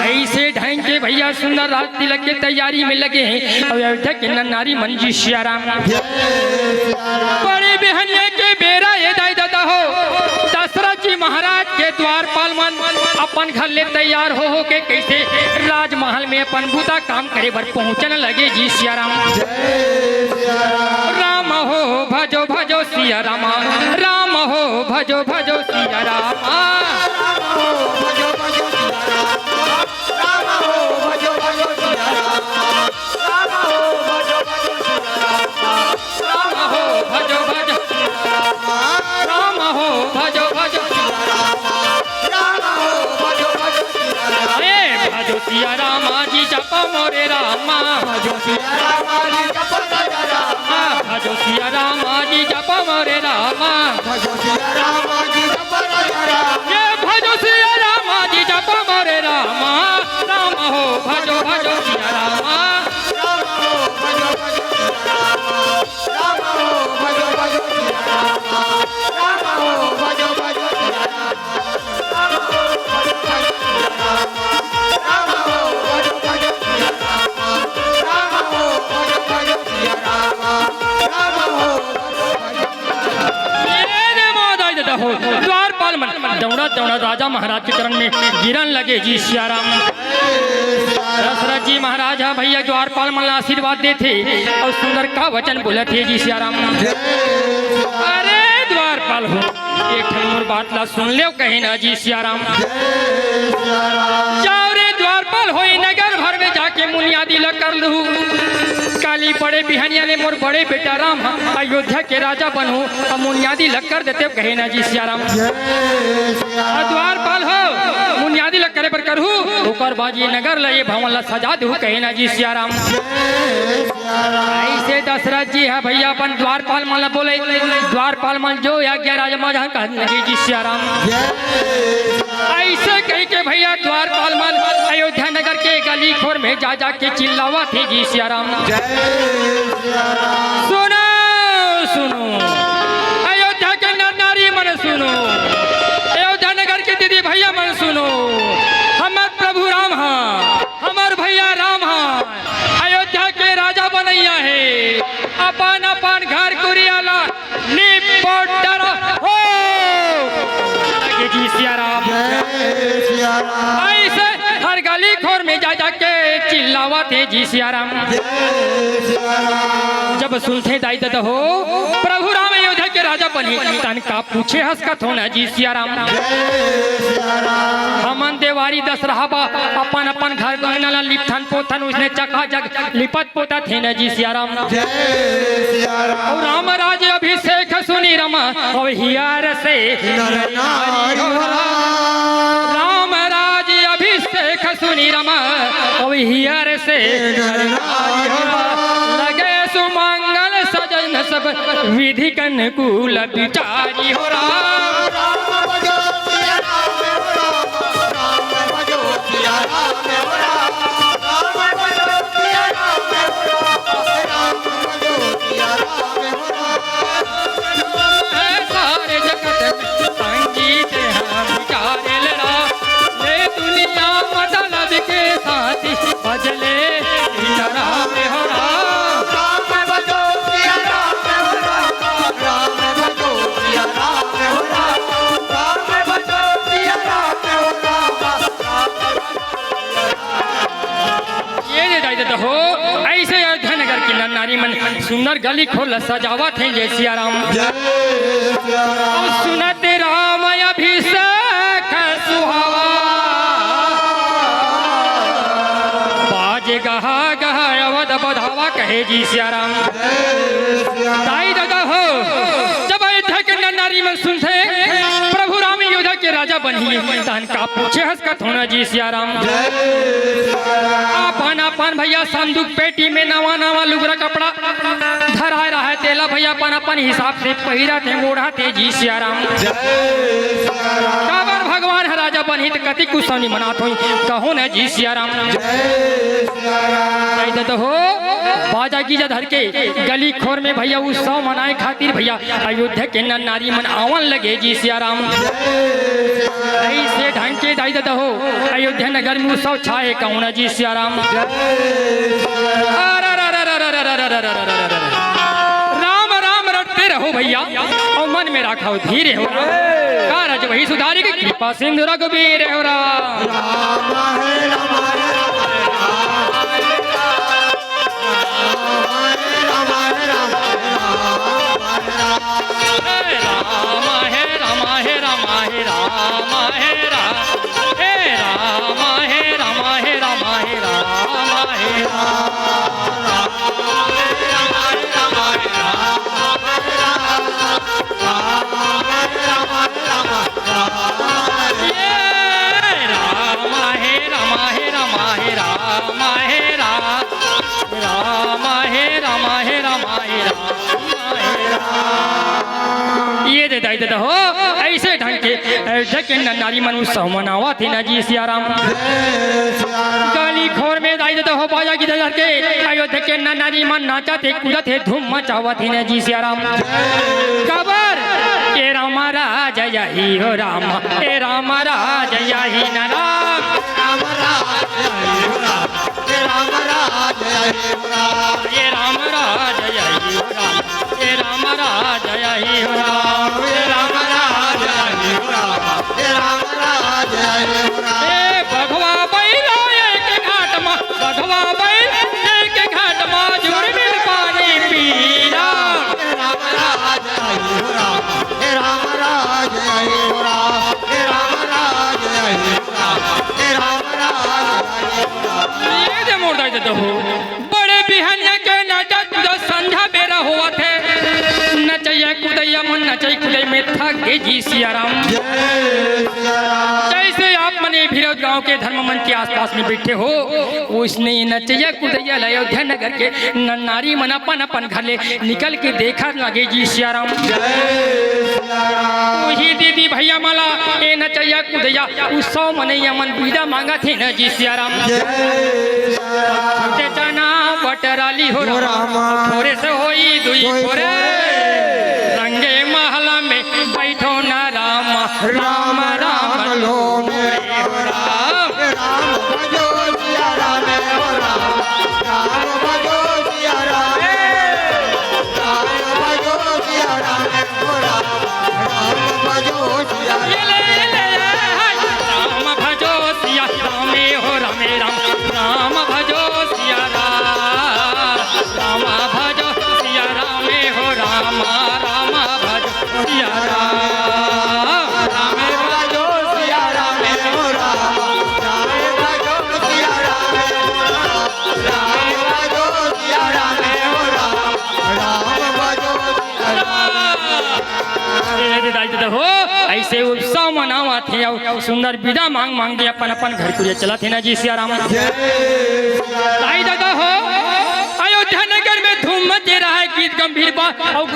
ऐसे ढंग के भैया सुंदर राज तिलक के तैयारी में लगे हैं और अयोध्या के नर नारी मन जी सियाराम। बड़ी बहनिया के बेरा ये दाई दादा हो दशरथ जी महाराज के द्वारपाल मन अपन घर ले तैयार हो के कैसे राजमहल में अपन बुता काम करे बर पहुंचने लगे जी सियाराम। राम हो भजो भजो सिया रामा, राम हो भजो भजो सिया रामा, सिया रामा जी जप मोरे रामा, भजो सिया रामा जी जप मोरे रामा, भजो सिया रामा जी जप मोरे रामा, भजो सिया रामा जी जप मोरे रामा, ये भजो सिया रामा जी जप मोरे रामा, राम हो भजो भजो सिया रामा, राम हो भजो भजो सिया रामा, राम हो भजो भजो सिया रामा, राम हो भजो भजो सिया द्वारपाल दौड़ा दौड़ा राजा महाराज के चरण में गिरन लगे जी सियाराम। दशरथ जी महाराज हाँ भैया द्वारपाल मन आशीर्वाद देते और सुंदर का वचन बोले थे जी सियाराम। अरे द्वारपाल हो एक मोर बात ला सुन ले कहे ना जी सियाराम। जाओ रे द्वारपाल हो नगर भर में जाके मुनियादी ल कर लू काली बड़े बिहनिया ने मोर बड़े बेटा राम अयोध्या के राजा बनू और मुनियादी लग कर देते कहे ना जी सियाराम। द्वारपाल हो मुनियादी लग करे पर करू ओकर बाजी नगर लए भवन ला सजा दू कहे ना जी सियाराम। ऐसे दशरथ जी है भैया अपन द्वारपाल मन बोले द्वारपाल मन जो आज्ञा राजा मजा कहने जी सियाराम। ऐसे कह के भैया द्वारपाल मन अयोध्या नगर के गली खोर में जा जा के चिल्लावा थे जी सियाराम। सुनो सुनो अयोध्या के नर नारी मन सुनो, अयोध्या नगर के दीदी भैया मन सुनो, हमार प्रभु राम हाँ हमार भैया राम हाँ अयोध्या के राजा बनैया है अपन अपन घर कुरियाला निपट हो जी सियाराम। ऐसे हर गली खोर में जा जा के चिल्लावा थे जी सियाराम। जब सुनते दाई दद हो प्रभु राम अयोध्या के राजा बनी तन का पूछे हंसकत होना जी सियाराम। हमन देवारी दशरहा बा अपन अपन घर गहना लिपथन पोथन उसने चका जग लिपत पोता थे न जी सियाराम। और राम राज अभिषेक सुनी रमा और हियार से राम राज अभिषेक सुनी रमा और हियार से लगे सुमंगल सजन सब विधि कनुकूल विचारी हो सारे जगत संगीत हम विचारे लड़ा ये दुनिया मतलब के साथ बजले राम हो हो। ऐसे अयोध्या नगर की नारी मन सुंदर गली खोल सजावट है जय सियाराम। सुनते राम अभिषेक सुहावा बाजे गहा गहा अवध बधावा कहे जी सियाराम। ताई दादा हो जब अयोध्या के नारी मन सुनते प्रभु राम अयोध्या के राजा बनी तन का पूछे हंसकत होना जी सियाराम। अपन अपन भैया संदूक पेटी में नवा नवा लुगरा कपड़ा धरा रहा है तेला भैया अपन अपन हिसाब से पहिरा थे मोड़ा थे जी सियाराम। काबर भगवान है राजा बनी तो कति कुछ मनात हो कहो न जी सियाराम। हो बाजा की धर के गली खोर में भैया उत्सव मनाए खातिर भैया अयोध्या के नर नारी मन आवन लगे जी सियाराम। ऐसे ढंग के दाई दादा हो अयोध्या नगर में उत्सव छाए कहूँ जी सियाराम। राम राम रटते रहो भैया और मन में रखो धीरे हो कारज वही सुधारी की कृपा सिंधु रघुवीर हो राम। ये दे दाई दादा हो ऐसे ढंग के नारी मन उत्सव मनावा थी ना जी सियाराम। गली खोर में दाई दादा हो बाजा की दर के अयोध्या के नारी मन नाचा थे कूदा थे धूम मचावा थी ना जी सियाराम। खबर ए रामा राजा यही हो राम ए रामा राजा यही न राम ये राम राजा यही हो राम ये राम राजा यही हो राम भगवा बैला एक घाट मा भगवा बैल एक घाट मा जुड़ मिल पानी पीरा ये दे मोड़ दाई हो बड़े बिहनिया के नाचा तुझा संध्या बेरा हुआ थे नचैया कुदैया मन नचै कुदै में थक गए जी सियाराम। जैसे आप मने भीरत गांव के धर्म मन के आसपास में बैठे हो उसने नचैया कुदैया अयोध्या नगर के नारी मन अपन अपन घर ले निकल के देखा लगे जी सियाराम। वही दीदी भैया माला ए नचैया कुदैया उत्सव मनैया मन विदा मांगा थे न जी सियाराम। छोटे चना बटराली हो राम थोड़े से होई दुई थोड़े रंगे महला में बैठो न राम राम राम लो मोरे हो राम हो ऐसे उत्सव मनावा थे और सुंदर विदा मांग मांग के अपन अपन घर को चला थे ना जी सियाराम। दादा हो अयोध्या नगर में धूम मचे रहा है गीत गंभीर और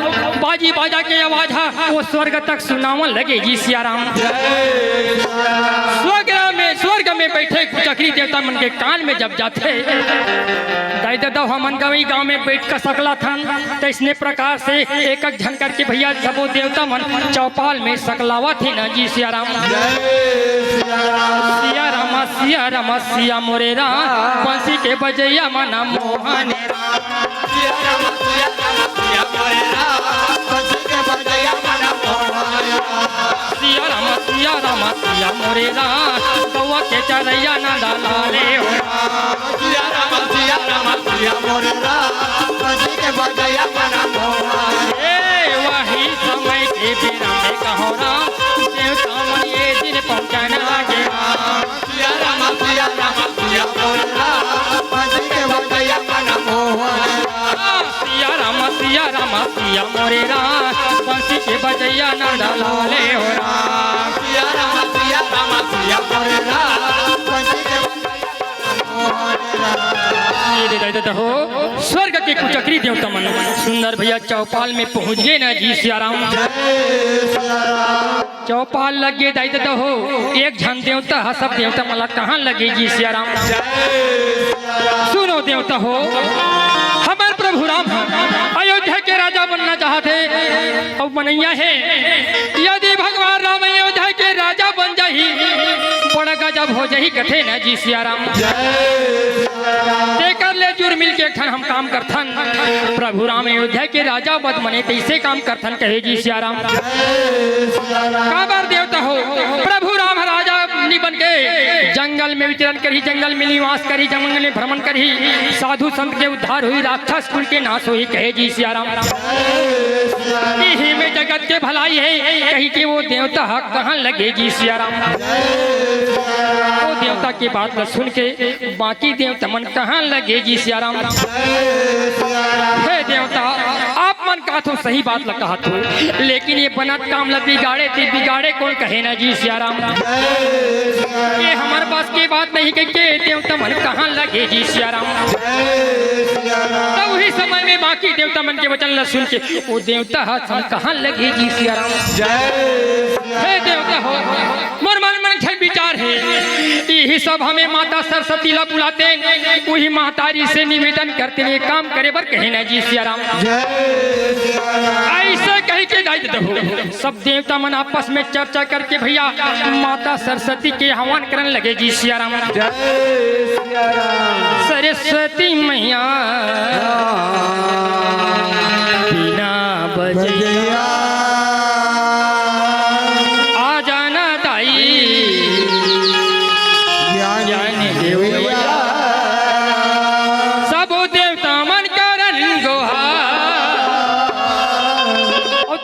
बाजी बाजा के आवाज वो स्वर्ग तक सुनावन लगे जी सियाराम। स्वर्ग में बैठे चक्री देवता मन के कान में जब जाते दाई दादा हमन गवई गांव में बैठ कर सकला था तो इसने प्रकार से एक एक झन करके भैया सबो देवता मन चौपाल में सकलावा थे ना जी सियाराम। सिया रामा सिया मोरे राम बंसी के बजैया मना मोहन सिया रामा सिया मोरे राम कौवा के चरैया नंदा लाले हो सिया रामा सिया मोरे राम बंसी के बजैया मना मोहन वही समय के बिना में कहो राम देवता मन ये दिन पहुंचाने लगे सिया रामा सिया मोरे राम बंसी के बजैया मना मोहन सिया रामा सिया मोरे राम बंसी के बजैया नंदा लाले हो राम सिया रामा सिया मोरे राम बंसी के बजैया हो स्वर्ग के कुचक्री देवता मन सुंदर भैया चौपाल में पहुंच गए ना जी सियाराम। चौपाल लगे दाई दादा हो एक झन देवता है सब देवता मला कहाँ लगे जी सियाराम। सुनो देवता हो तो बनैया है यदि भगवान राम अयोध्या के राजा बन जाही बड़ा गजब हो जाही कथे न जी सियाराम देकर ले जुर मिल के ठन हम काम करथन प्रभु राम अयोध्या के राजा बद मने तैसे काम करथन कहे जी सियाराम काबर देवता हो प्रभु राम राजा नि बन के जंगल में विचरण करी जंगल में निवास करी जंगल में भ्रमण करी साधु संत के उद्धार हुई राक्षस कुल के नाश हुई कहे जी सियाराम यही में जगत के भलाई है कहीं के वो देवता हक कहाँ लगे जी सियाराम वो देवता की बात न सुन के बाकी देवता मन कहाँ लगे जी सियाराम हे देवता आप मन कहा तो सही बात लग कहा तो लेकिन ये बनत काम ल बिगाड़े थे बिगाड़े कौन कहे ना जी सियाराम ये हमारे पास की बात नहीं कही के देवता मन कहाँ लगे जी सियाराम तब उसी समय में बाकी देवता मन के वचन ल सुन के वो देवता हाथ हम कहाँ लगे जी सियाराम हे देवता हो मोर मन मन छल विचार है यही सब हमें माता सरस्वती ला बुलाते वही महतारी से निवेदन करते हुए काम करे बर कहे ना जी सियाराम ऐसे कह के दायित्व हो सब देवता मन आपस में चर्चा करके भैया माता सरस्वती के हवन करने लगे जी सियाराम सरस्वती मैया बिना बजैया आ जाना दाई ज्ञान देवैया सब देवता मन करन गोहा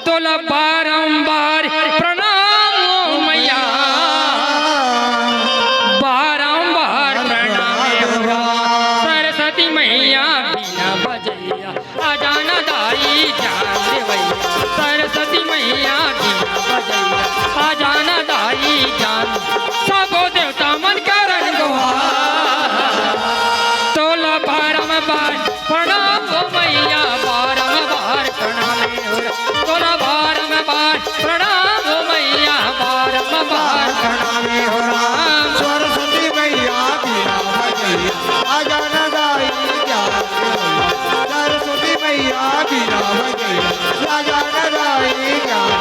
तोला बारंबार प्रणाम ओ मैया बारंबार प्रणाम सरस्वती मैया बिना बजैया आ जाना दाई जान देवैया सरस्वती मैया बिना बजैया आ जाना दाई जान सब देवता मन करन गोहा तोला बारंबार प्रणाम ओ मैया बारंबार प्रणाम तोला बारंबार प्रणाम ओ मैया बारंबार प्रणाम हो राम सरस्वती मैया बिना बजैया आ जाना दाई जान देवैया सरस्वती मैया बिना बजैया आ जाना दाई जान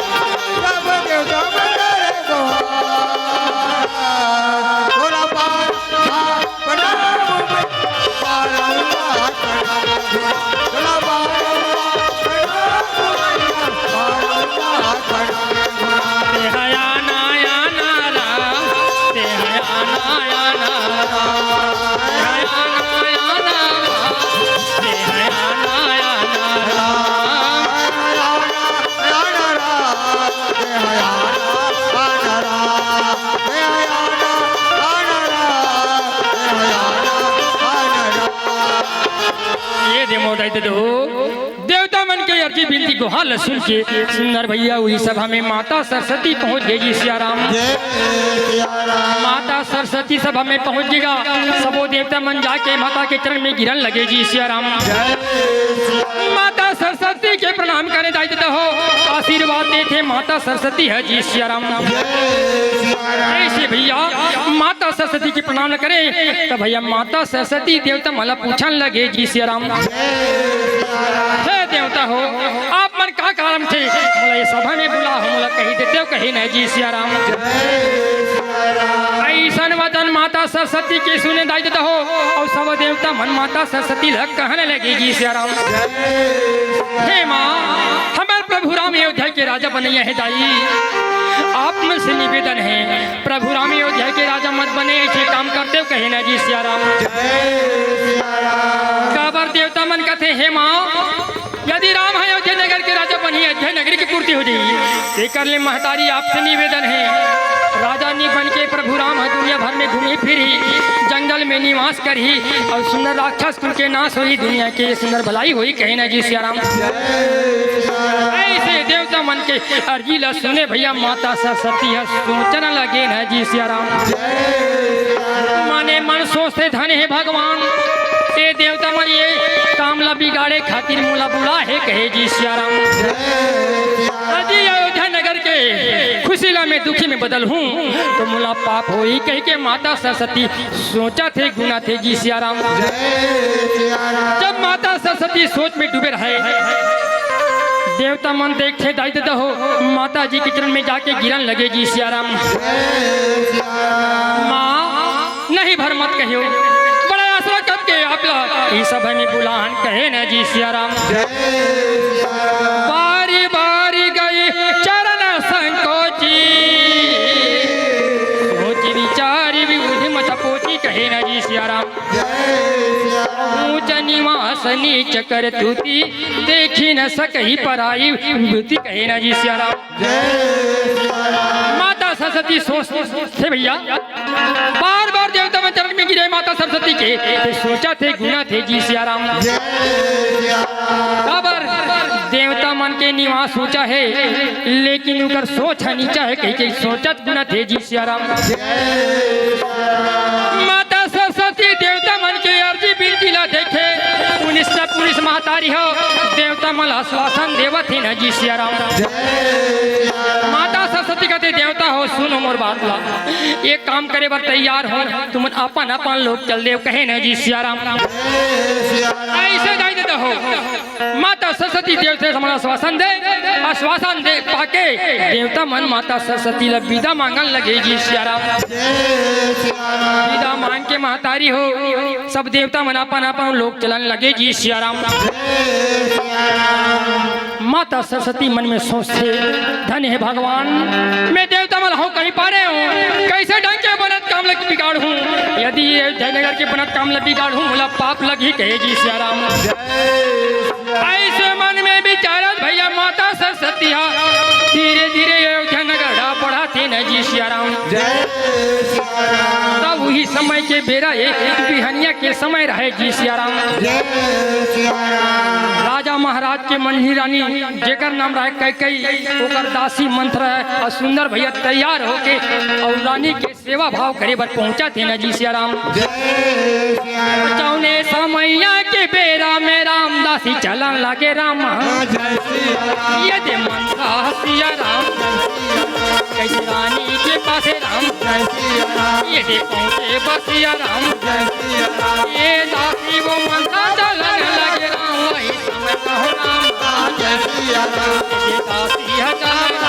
सब देवता मंगल गोहार थोड़ा बार प्रणाम बारंबार प्रणाम थोड़ा बारंबार प्रणाम बारंबार प्रणाम ते हया नाया नारा ते हया नाया नारा ते हया नाया नारा ते हया नाया नारा ये देमो दायित्व दो देवता मन के अर्जी बिनती को हाल सुन के सुंदर भैया हुई सभा में माता सरस्वती पहुंच गई जी सियाराम माता सरस्वती सभा में पहुंच गया सबो देवता मन जाके माता के चरण में गिरन लगे जी सियाराम माता सरस्वती के प्रणाम करने दायित्व हो आशीर्वाद देते माता सरस्वती है जी सियाराम ऐसे भैया माता सरस्वती की प्रणाम न करे तो भैया माता सरस्वती देवता मला पूछन लगे जी सियाराम हे देवता हो आप मन का कारण थे मला ये सभा में बुला हो मला कही देते हो कही नहीं जी सियाराम ऐसन वचन माता सरस्वती के सुने दायित्व हो और सब देवता मन माता सरस्वती लग कहने लगे जी सियाराम हे माँ हमारे प्रभु राम अयोध्या के राजा बनैया है दाई आप में से निवेदन है प्रभु राम अयोध्या के राजा मत बने ऐसे काम करते हो कहे ना जी सियाराम काबर देवता मन कहते हे माँ यदि राम अयोध्या नगर के राजा बनी अयोध्या नगरी की पूर्ति हो जाएगी कर ले महतारी आपसे निवेदन है राजा नी बन के प्रभु राम दुनिया भर में घूमी फिरी जंगल में निवास करी और सुंदर राक्षस कुल के नाश हुई दुनिया के सुंदर भलाई हुई कहे ना जी सियाराम ऐसे देवता मन के अर्जी ला सुने भैया माता सरस्वती है सोचना लगे ना जी सियाराम माने मन सोचते धन है भगवान ये देवता मन ये काम ला बिगाड़े खातिर मुला बुला है कहे जी सियाराम अजी अयोध्या नगर के खुशी ला मैं दुखी में बदल हूँ तो मुला पाप हो ही कह के माता सरस्वती सोचा थे गुना थे जी सियाराम जब माता सरस्वती सोच में डूबे रहे देवता मन देखे दायित्व हो माता जी के चरण में जाके गिरन लगे जी सियाराम। माँ नहीं भर मत कहियो, बड़ा आसरा करके आप इस सभा में बुलान कहे न जी सियाराम। बारी बारी गई चरण संकोची, सोची विचारी विबुधि मत पोची कहे न जी सियाराम। ऊंच निवास नीच कर तुति, देखी न सकही पराई विभूति कहे न जी सियाराम। माता सरस्वती सोचते भैया, बार बार देवता में चरण में गिरे माता सरस्वती के, तो सोचा थे गुना थे जी सियाराम। खबर देवता मन के निवास ऊंचा है, लेकिन उनकर सोच नीचा है, कहीं कहीं सोचत गुना थे जी सियाराम। माता सरस्वती देवता मन के अर्जी बिनती ला देखे, पुलिस महतारी हो देवता मन आश्वासन देवत है न जी सियाराम। माता सरस्वती कहते देवता हो सुनो मोर बात ला, एक काम करे बर तैयार हो, तुम अपन अपन लोग चल देव कहे न जी सियाराम। ऐसे दायित्व हो माता सरस्वती देव से हमारा आश्वासन दे पाके देवता मन माता सरस्वती ला विदा मांगन लगे जी सियाराम। विदा मांग के महतारी हो सब देवता मन अपन अपन लोग चलन लगे जी सियाराम। माता सरस्वती मन में सोचते धन्य है भगवान, मैं देवता मन हो कहीं पा रहे हूँ, कैसे ढंग के बनत काम लग बिगाड़ हूँ, यदि जयनगर के बनत काम लग बिगाड़ हूँ बोला पाप लगी कहे जी सियाराम। ऐसे मन में विचारत भैया माता सरस्वती धीरे धीरे अयोध्या नगर पढ़ाते न जी सियाराम। तब वही समय के बेरा एक बिहनिया के समय रहे जी सियाराम। राजा महाराज के मंझी रानी जेकर नाम रहे कैकई, ओकर दासी मंत्र है और सुंदर भैया तैयार होके और रानी के सेवा भाव करे बर पहुंचा थे न जी सियाराम। चौने समैया के बेरा में राम दासी चलन लगे राम, ये दे मंत्र सियाराम कैसे रानी के पास राम, ये दे पहुंचे बसिया राम, ये दासी वो मंत्र चलन लगे राम, वही समय कहो राम ये दासी है चलन,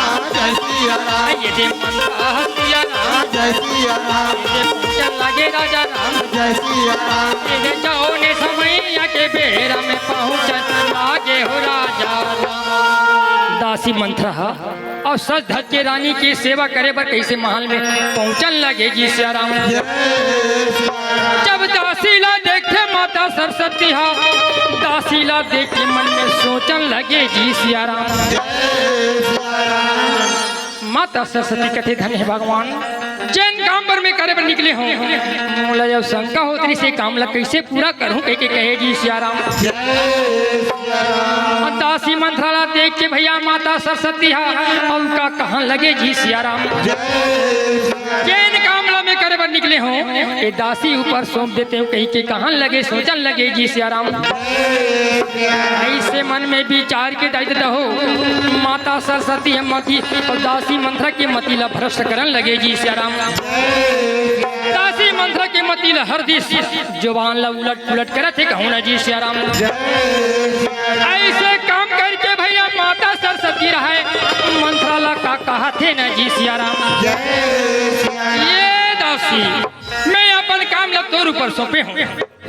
ये दे मंत्र सियाराम, ये पूजन लगे राजा राम, ये चौने समैया के बेरा में पहुंचन लागे हो राजा राम। दासी मंत्र और सच धज के रानी की सेवा करे पर कैसे महल में पहुंचन लगे जी सियाराम। जब दासीला देखे माता सरस्वती दासीला देख के मन में सोचन लगे जी सियाराम। माता सरस्वती कहते धन्य है भगवान, जैन काम पर मैं करे पर निकले हूँ, मोला जब शंका होती से काम ला कैसे पूरा करूँ कहे जी सियाराम। दासी मंत्राला देख के भैया माता सरस्वती और का कहाँ लगे जी सियाराम। जैन कामला में करे पर निकले हों, ये दासी ऊपर सौंप देते हो कहीं के कहाँ लगे सोचन लगे जी सियाराम। ऐसे मन में विचार के दायित्व हो माता सरस्वती है मती और दासी मंत्र के मती ला भ्रष्ट करन लगे जी सियाराम। दासी मंत्र के मती ला हर दिस जुबान ला उलट पुलट करे थे कहूँ ना जी सियाराम। ऐसे काम करके भैया माता सरस्वती रहे मंत्राला का कहा थे ना जी सियाराम। ये दासी मैं अपन काम लग तोर ऊपर सौंपे हूँ,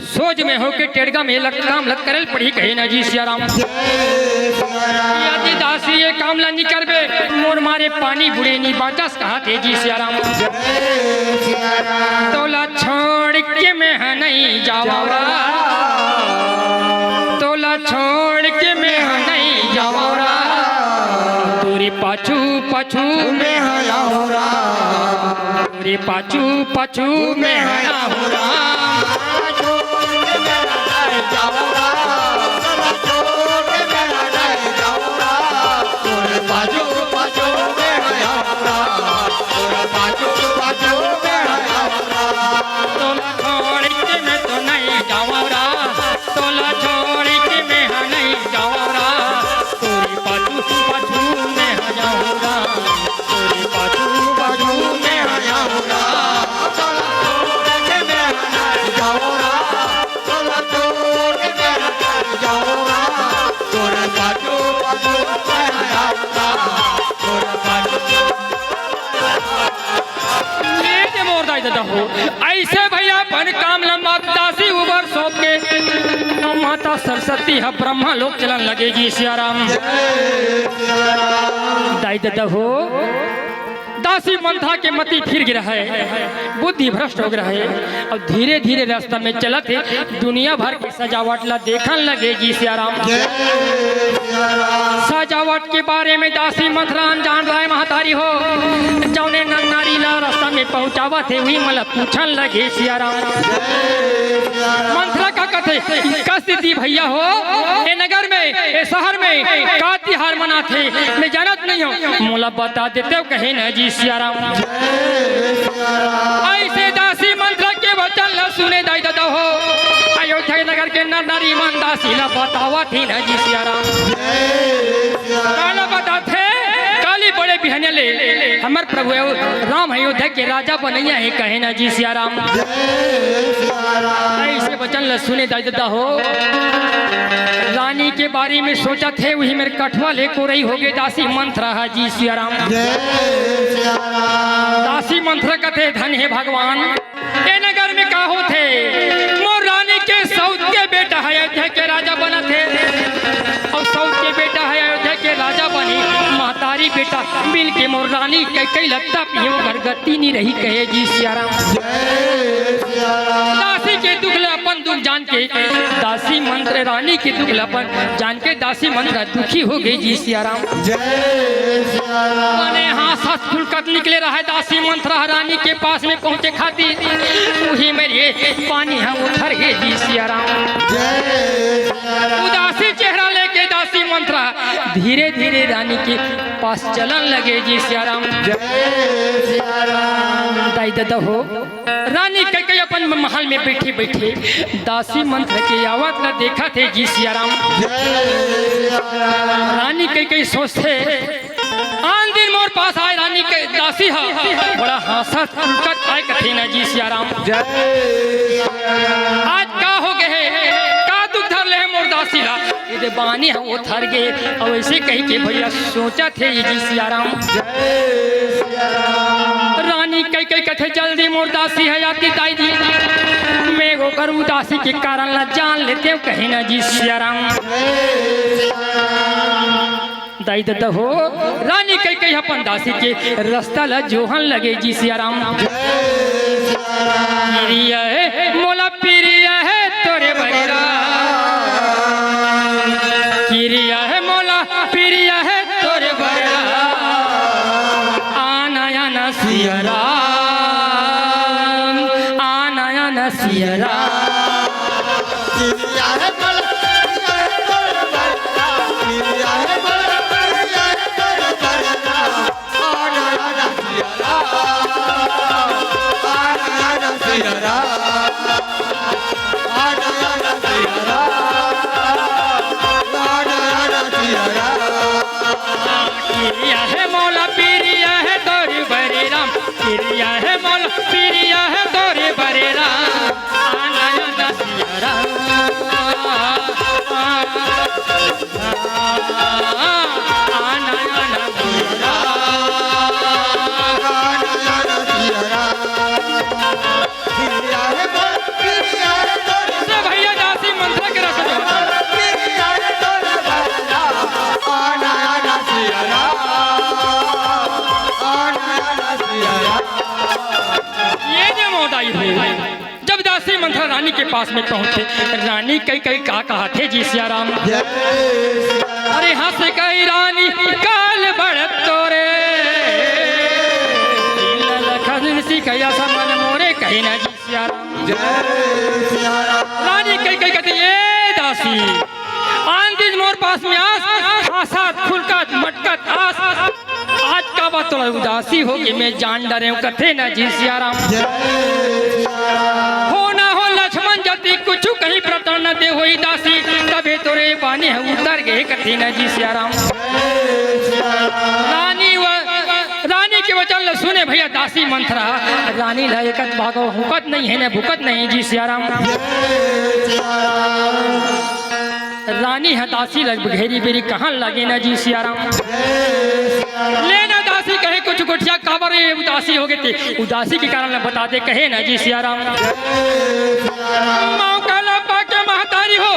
सोच में हो के टेड़गा में लग काम लग करल पड़ी कहे ना जी सियाराम। यदि दासी ये काम ला नहीं करबे मोर मारे पानी बुढ़े नहीं बाचस कहा थे जी सियाराम। तोला छोड़ के मैं नहीं जावरा, तोला छोड़ के मैं नहीं जावरा, तोरी पाछू पाछू में हलावरा, तोरी पाछू पाछू में हलावरा। माता सरस्वती है ब्रह्मा लोग चलन लगे जी सियाराम। दाई दादा हो दासी मंथा के मती फिर गिरा है, बुद्धि भ्रष्ट हो गया है। अब धीरे धीरे रास्ता में चलत है, दुनिया भर की सजावट ला देखन लगे जी सियाराम। सजावट के बारे में दासी मंथरा जान रहा है महतारी हो, जौने नारी ला रास्ता में पहुंचावा थे वही मतलब पूछन लगे सियाराम। मंथरा का कथे का स्थिति भैया हो, ये नगर में ये शहर में का त्योहार मनाते मैं जानत नहीं हूँ, मोला बता देते हो कहे न जी सियाराम। ऐसे दासी मंथरा के वचन ला सुने दाई दादा हो, अयोध्या नगर के नर नारी मन दासी ला बतावा थी न जी सियाराम। काला बताते काली बड़े बिहने ले हमार प्रभु राम अयोध्या के राजा बनैया है कहे ना जी सियाराम। ऐसे वचन ला सुने दाई दादा हो, रानी के बारे में सोचा थे वही मेरे कठवा ले को रही हो गए दासी मंथरा है जी सियाराम। दासी मंथरा कथे धन है भगवान, ये नगर में का होते मोर रानी के सौत के बेटा है अयोध्या के राजा बना थे, और सौत के बेटा है अयोध्या के राजा बनी महतारी बेटा मिल के मोर रानी कई लगता पियो घरगति नहीं रही कहे जी सियाराम। दासी के दुखलापन दुख जान के दासी मंत्र रानी के दुखलापन जान के दासी मंत्र दुखी हो गई जी सियाराम। मैंने हाँ सस फुलकत निकले रहा है दासी मंत्र रानी के पास में पहुंचे खाती वही मेरे पानी हम उतर गए जी सियाराम। उदासी चेहरा लेके दासी मंत्रा धीरे धीरे रानी के पास चलन लगे जी सियाराम। दाई दादा हो रानी कई अपन महल में बैठे बैठे दासी मंत्र के आवाज ला देखा थे जी सियाराम। रानी कई सोचते आन दिन मोर पास आए रानी के दासी है बड़ा हासा फुलकत आए कथे ना जी सियाराम। आज का हो गए का दुख धर ले मोर दासी ला ये बानी है वो थर गए, और ऐसे कही के भैया सोचा थे ये जी सियाराम। रानी कई कथे जल्दी मोर दासी है आपकी दाई जी, मैं वो करूँ दासी के कारण ला जान लेते हो कहीं ना जी सियाराम। दाई दादा हो रानी कई अपन दासी के रास्ता ला जोहन लगे जी सियाराम। प्रिय है मोला प्रिय है तोरे बरेरा, प्रिय है मोला प्रिय है तोरे बरेरा, आना या ना सियाराम, आना या ना सियाराम। प्रिया है मौला प्रिया है तोरे बरे राम, प्रिया है मौला प्रिया है तोरे बरे राम, आना या सियाराम, आना या सियाराम। भैया दासी मंत्र के रस जब दासी मंथरा रानी के पास में पहुंचे रानी कई का कहा थे जी सियाराम। अरे हाँ से कही रानी काल बढ़त तोरे कया समन मोरे कही ना जी सियाराम। रानी कई कहते ये दासी आन दिन मोर पास में आसात फुलकत मटकत आस आज का बात तो उदासी होगी मैं जान डरे कथे ना जी सियाराम। हो ना हो लक्ष्मण जति कुछ कहीं प्रतर न दे हुई दासी तबे तोरे पानी है उतर गए कथे ना जी सियाराम। रानी के वचन सुने भैया दासी मंथरा रानी लायकत भागो हुकत नहीं है न भुकत नहीं जी सियाराम। रानी है दासी लग घेरी बेरी कहाँ लगे ना जी सियाराम। लेना दासी कहे कुछ गुठिया काबर उदासी हो गए थे उदासी के कारण बता दे कहे ना जी सियाराम। मौका ला पाके महतारी हो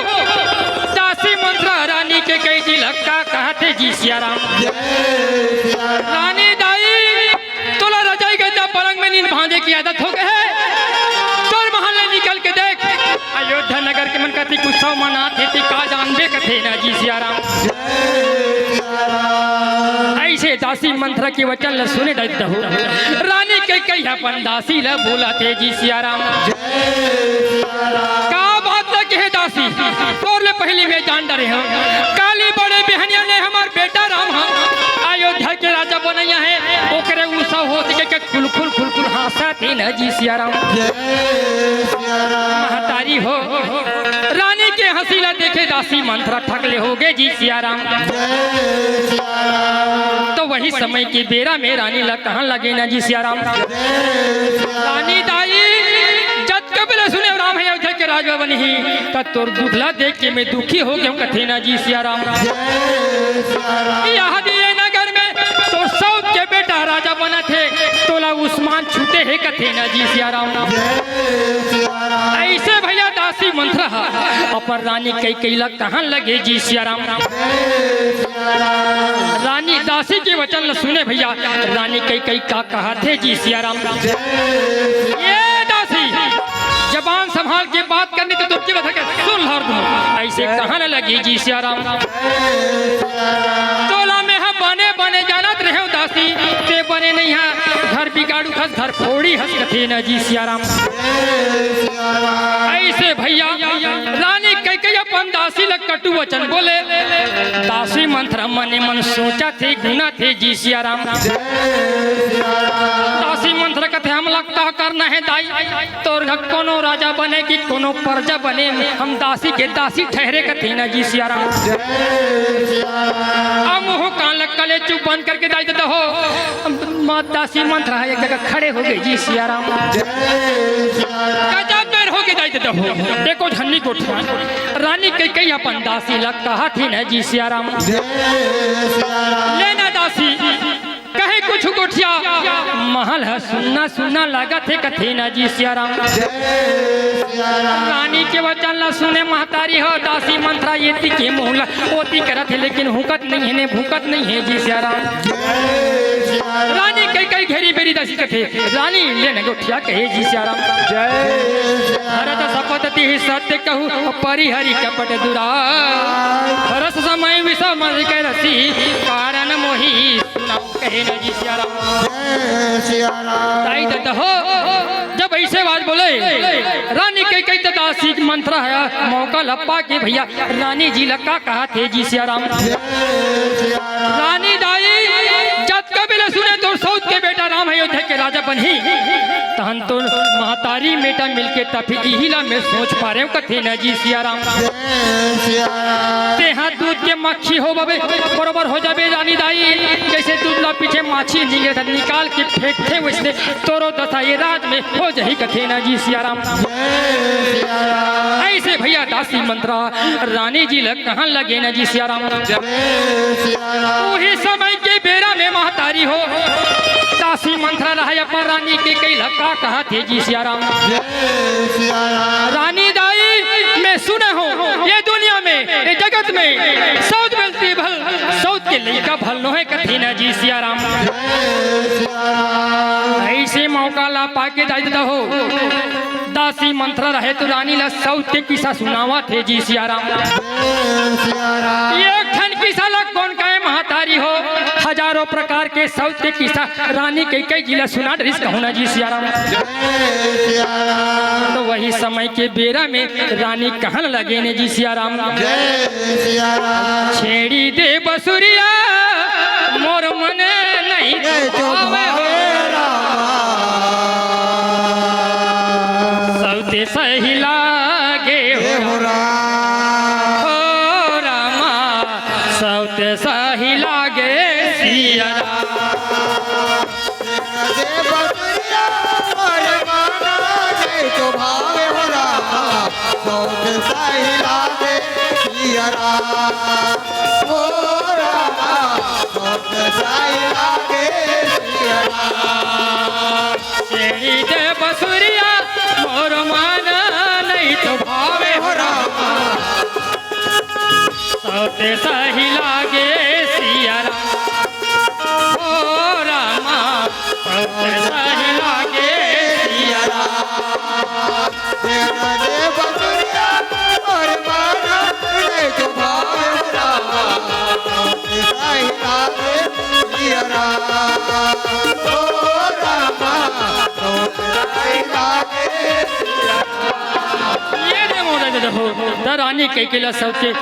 दासी मंत्रा रानी के कई जी लक्का कहते जी सिया राम। रानी दाई तोला रजाई गद्दा पलंग में नींद भांजे की आदत हो गई है। तोर महल निकल के देख अयोध्या नगर के मन कहती कुछ सौ मना थे का जानबे कथे ना जी सिया राम। ऐसे दासी मंत्र के वचन ल सुने दैत हो रानी के कई अपन दासी ल बोला थे जी सिया राम। का बात लग है दासी तोर ले पहली में जान डरे हम काली बड़े बहनिया ने हमार बेटा राम हम अयोध्या के राजा बनैया है ओकरे उसा होत के खुलखुल खुलखुल हंसा थे न जी सिया राम। महतारी हो रानी के हंसीला देखे दासी मंत्रा ठगले हो गए जी सिया राम। तो वही समय के बेरा में रानी ला कहाँ लगे ना जी सिया राम। रानी दाई जब कबले सुने राम है अयोध्या के राजा बनी ही तब तोर दुखला देख के मैं दुखी हो गया कथे ना जी सिया राम। यहाँ दिए नगर में तो सौद के बेटा राजा बना थे तोला उस्मान छूटे है कथे ना जी सिया राम। ऐसे भैया दासी मंत्र अपर रानी कई कई लग कहाँ लगे जी सिया राम। रानी दासी के वचन सुने भैया रानी कई कई का कहा थे जी सिया राम। ये दासी जबान संभाल के बात करनी तो तुझे बता के सुन हर दूं ऐसे कहाँ न लगी जी सिया राम। तोला में हम बने बने जानत रहे दासी ते बने नहीं है घर बिगाड़ू खस घर फोड़ी हंस कथे न जी सिया राम। ऐसे भैया रानी कई कई अपन दासी लग कटु वचन बोले दासी मंत्र मने मन सोचा थे गुना थे जी सिया राम। दासी मंत्र कथे हम लगता करना है दाई तोर कोनो राजा बने कि कोनो प्रजा बने हम दासी के दासी ठहरे कथे ना जी सिया राम। अब हो कान लग कले चुप बंद करके दाई देता हो माँ दासी मंत्र है एक जगह खड़े हो गए जी सिया राम। गजब देर हो गए दाई देता हो देखो झन्नी को रानी कई कई अपन दासी लग कहा थी ना जी सिया राम। लेना दासी कहे कुछ गोठिया महल है सुनना सुनना लगा थे कथे ना जी सिया राम। रानी के वचन ला सुने महतारी हो दासी मंत्रा ये के मुहला ओती करत है लेकिन हुकत नहीं है ने भूकत नहीं है जी सिया राम। रानी कई कई घेरी बेरी दासी कथे रानी लेने गोठिया कहे जी सिया राम। भरत शपथ ही सत्य कहू परिहरि कपट दुरा रस समय विषम के रसी कारण मोही सुनाऊ कहे ना जी सिया राम। हो जब ऐसे बात बोले रानी कई कई दासी मंत्र है मौका लपा के भैया रानी जी लक्का कहा थे जी सिया राम। रानी दाई जब कबीले सुने तो सौद के बेटा राम अयोध्या के राजा बनी तहन तो महतारी बेटा मिलके तफी इहिला में सोच पा रहे हो कथे ना जी सिया राम। ते हाथ दूध के मक्खी हो बबे बरोबर हो जाबे रानी दाई जैसे दूध ला पीछे माछी निकाल के फेंकते वैसे तोरो दशा ये रात में हो जाही कथे ना जी सिया राम। ऐसे भैया दासी मंत्रा रानी जी लग कहाँ लगे ना जी सिया राम। वही समय के बेरा में महतारी हो दासी मंत्रा रहा पर रानी के कई लक्का कहा थे जी सिया राम। रानी दाई मैं सुना हूँ ये दुनिया में ये जगत में सौद मिलती भल सौद के लड़का भल नो है कथे ना जी सिया राम। ऐसे मौका ला पाके दाई हो दासी मंत्र रहे तो रानी ला सौद के किस्सा सुनावा थे जी सिया राम। एक ठन किस्सा ला कौन कहे महतारी हो हजारों प्रकार के सौद के किस्सा रानी कई कई जिला सुना रिस कहूना जी सिया राम। तो वही समय के बेरा में रानी कहन लगे ने जी सिया राम। छेड़ी दे बसुरिया मोर मने नहीं सौते सही लागे हो रामा सौते सही लागे सिया बसुरिया मोर माना नहीं तो भावे हो रामा बहुत सही लागे सिया राम ओ रामा बहुत सही लागे सिया राम तेरा रे बसुरिया और माना रे जो भाई रामा तेरा ही लागे सिया राम ओ रामा तेरा ही लागे सिया राम। ये रे मोरा दे हो त रानी कई के सबके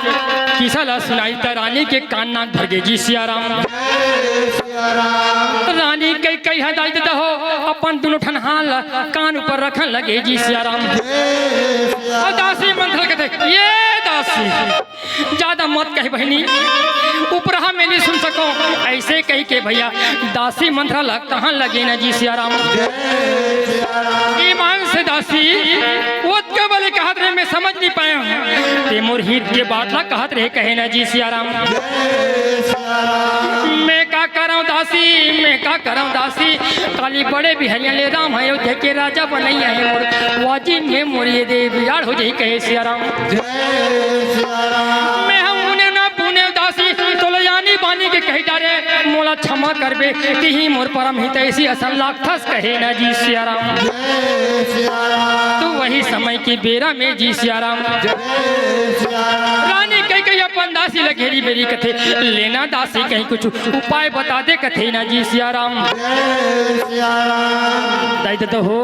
किसा ला सुनाई त रानी के कान नाक भर गए जी सिया राम सिया राम रानी कई कई हदाई देता हो अपन दोनों ठन हाल कान ऊपर रखन लगे जी सिया राम और दासी मंत्र कहते ये दासी ज्यादा मत कहे बहनी उपरहा में नहीं सुन सको ऐसे कही के भैया दासी मंत्र लग कहाँ लगे ना जी सिया राम ईमान से दासी वो के वाले कहत रहे मैं समझ नहीं पाया हूँ ते मुरहित के बातला कहत रहे कहे ना जी सिया राम मैं का कराऊं दासी मैं का कराऊं दासी काली बड़े बिहरिया ले राम अयोध्या के राजा बनैया है मोर वाजी में मोरिए दे बियाड़ हो जाई कहे सिया राम मैं हम उन्हें ना पुणे दासी तो ले जानी बानी के कही डारे मोला क्षमा करबे तिही मोर परम हित ऐसी असन लाखस कहे ना जी सिया राम तो वही समय की बेरा में जी सिया राम रानी कही अपन दासी लगेरी बेरी कथे लेना दासी कहीं कुछ उपाय बता दे कथे ना जी सिया राम दाई तो हो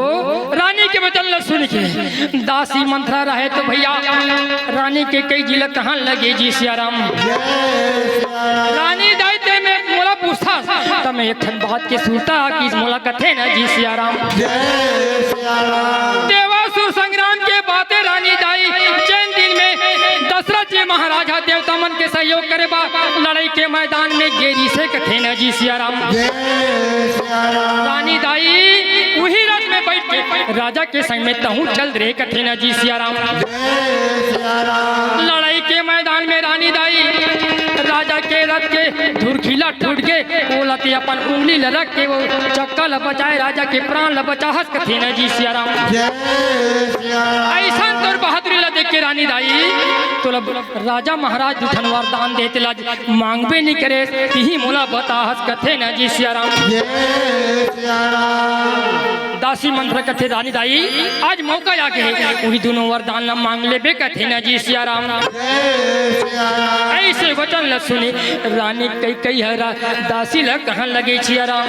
रानी के वचन ल सुन के दासी मंत्रा रहे तो भैया रानी के कई जिला कहाँ लगे जी सिया राम रानी दाई में मोला पूछता तब मैं एक बात के सुनता कि मोला कथे ना जी सिया राम देवासुर संग्राम के बातें रानी दाई जैन दिन में दशरथ जी महाराजा देवता मन के सहयोग करे बा लड़ाई के मैदान में गेरी से कथे न जी सिया राम रानी दाई वही रथ में बैठ के राजा के संग में तहु चल रहे कथे न जी सिया राम लड़ाई के मैदान में रानी दाई राजा के रथ के धुरखिला टूट के बोलते अपन उंगली ल रख के वो चक्का ल बचाए राजा के प्राण ल बचा हस कथे न जी सिया राम ऐसा तोर बहादुरी ला देख के रानी दाई तो राजा महाराज दुठन वरदान देते लाज मांगबे नहीं करे तिही मोला बता हस कथे न जी सिया राम दासी मंत्र कथे रानी दाई आज मौका आके है वही दोनों वरदान ला मांग लेबे कथे न जी सिया राम ऐसे वचन ल सुनी रानी कई कई हरा दासी ला कहाँ लगे छिया राम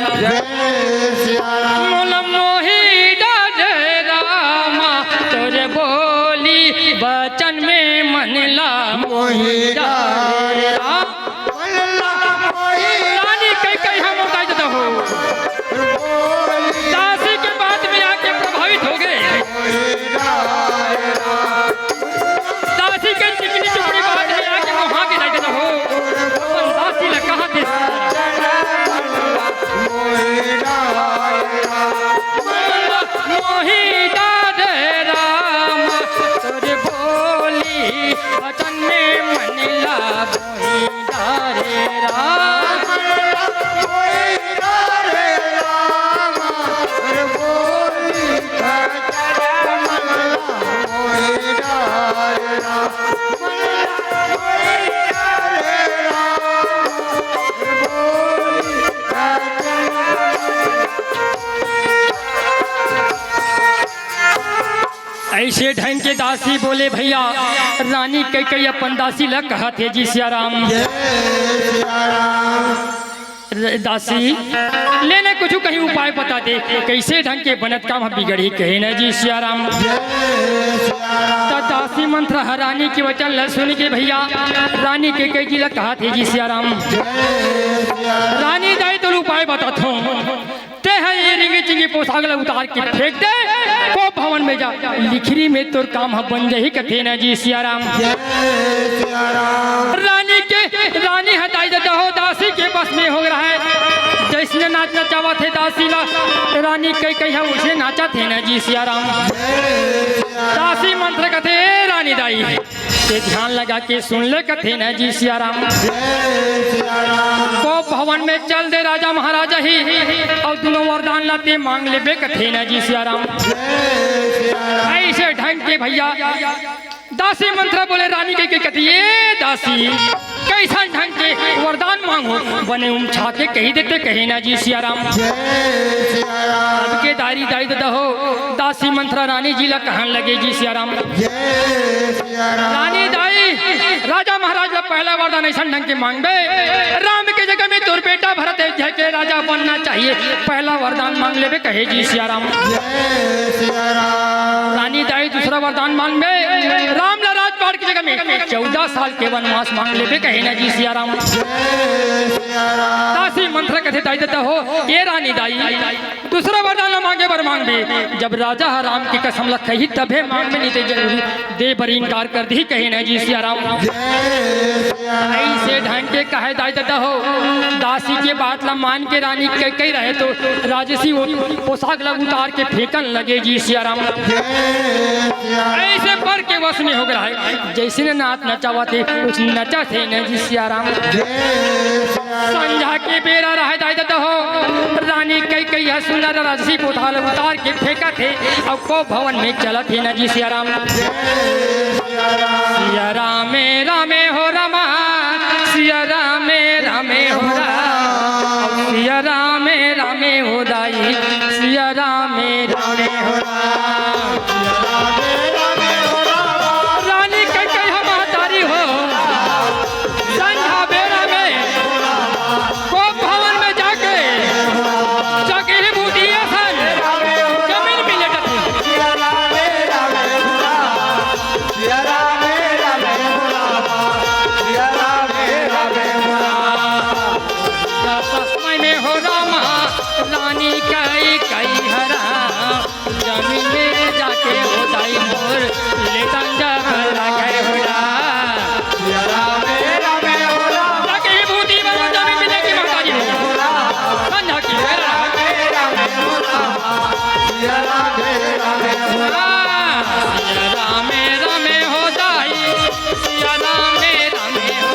मोला मोही डारे रामा तोरे बोली वचन में मन ला मोही डारे रानी कई कई हम मौका देता हो दासी के बात में आके प्रभावित हो गए दासी के चिकनी चुपड़ी बात में आके वहां के जाते हो दासी ने कहा थे मोही डारे राम तोरे बोली वचन में मन ला मोही डारे राम ऐसे ढंग के दासी बोले भैया रानी कई कई अपन दासी लग कहा थे जी सिया राम दासी लेने कुछ कहीं उपाय बता दे कैसे ढंग के बनत काम बिगड़ी कहे न जी सिया राम दासी मंत्र रानी के वचन ल सुन के भैया रानी के कई जी लग कहा थे जी सिया राम रानी दाई तो उपाय बताता हूँ ते है ये रिंगी चिंगी पोशाक उतार के फेंक दे को भवन में जा लिखरी में तोर काम बन जाही कथे न जी सिया राम रानी हटाई देता हो दासी के बस में हो रहा है जैसे नाचना चाहवा थे दासी ला रानी कई कई हम उसे नाचा थे न जी सिया राम दासी मंत्र कथे रानी दाई ते ध्यान लगा के सुन ले कथे न जी सिया राम को भवन में चल दे राजा महाराजा ही और दोनों वरदान लाते मांग ले कथे न जी सिया राम ऐसे ढंग के भैया दासी मंत्र बोले रानी के कथिए दासी कैसा ढंग के वरदान मांगो बने उमछा के कही देते कहे ना जी सिया राम। अब के दारी दाई दहो दासी मंत्रा रानी जी ला कहन लगे जी सिया राम। रानी दाई राजा महाराज ला पहला वरदान ऐसा ढंग के मांगबे राम के जगह में तोर बेटा भरत है के राजा बनना चाहिए पहला वरदान मांग लेबे कहे जी सिया राम। रानी दाई दूसरा वरदान मांगबे राम ला राजपाट की जगह में 14 साल के वनवास मांग लेबे कहे ना जी सिया राम। दासी मंत्र कथे दाई देता हो ये रानी दाई दूसरा वरदान मांगे बर मांगबे जब राजा राम की कसम ला कही तबे मांगबे नहीं ते जरूरी दे बर इनकार कर दी कहे ना जी सिया राम। ऐसे ढंग के कहे दाई देता हो दासी के बात ला मान के रानी कही रहे तो राजसी पोशाक ला उतार के फेंकन लगे जी सिया राम। ऐसे पर के वश में हो गया है जैसे ने नाच नचावा थे कुछ नचा थे न जी सिया राम। संझा के बेरा रह दाई देता हो रानी कई सुंदर राजसी पोशाक उतार के फेंका थे और को भवन में चला थे न जी सिया राम। सिया रामे रामे हो रमा सिया रामे रामे हो राम सिया रामे रामे हो दाई सिया रामे रामे हो रानी कई हम महतारी हो संझा बेरा में को भवन में जाके ही बूटी जमीन में लेटा समय में हो रामा रानी कई हरा जमीन में जाके हो दाई मोर ले तंजा लगे हो जाके ही बूटी बनो जमीन में लेके महतारी हो संझा की बेरा रामे रामे हो दाई सिया रामे रामे हो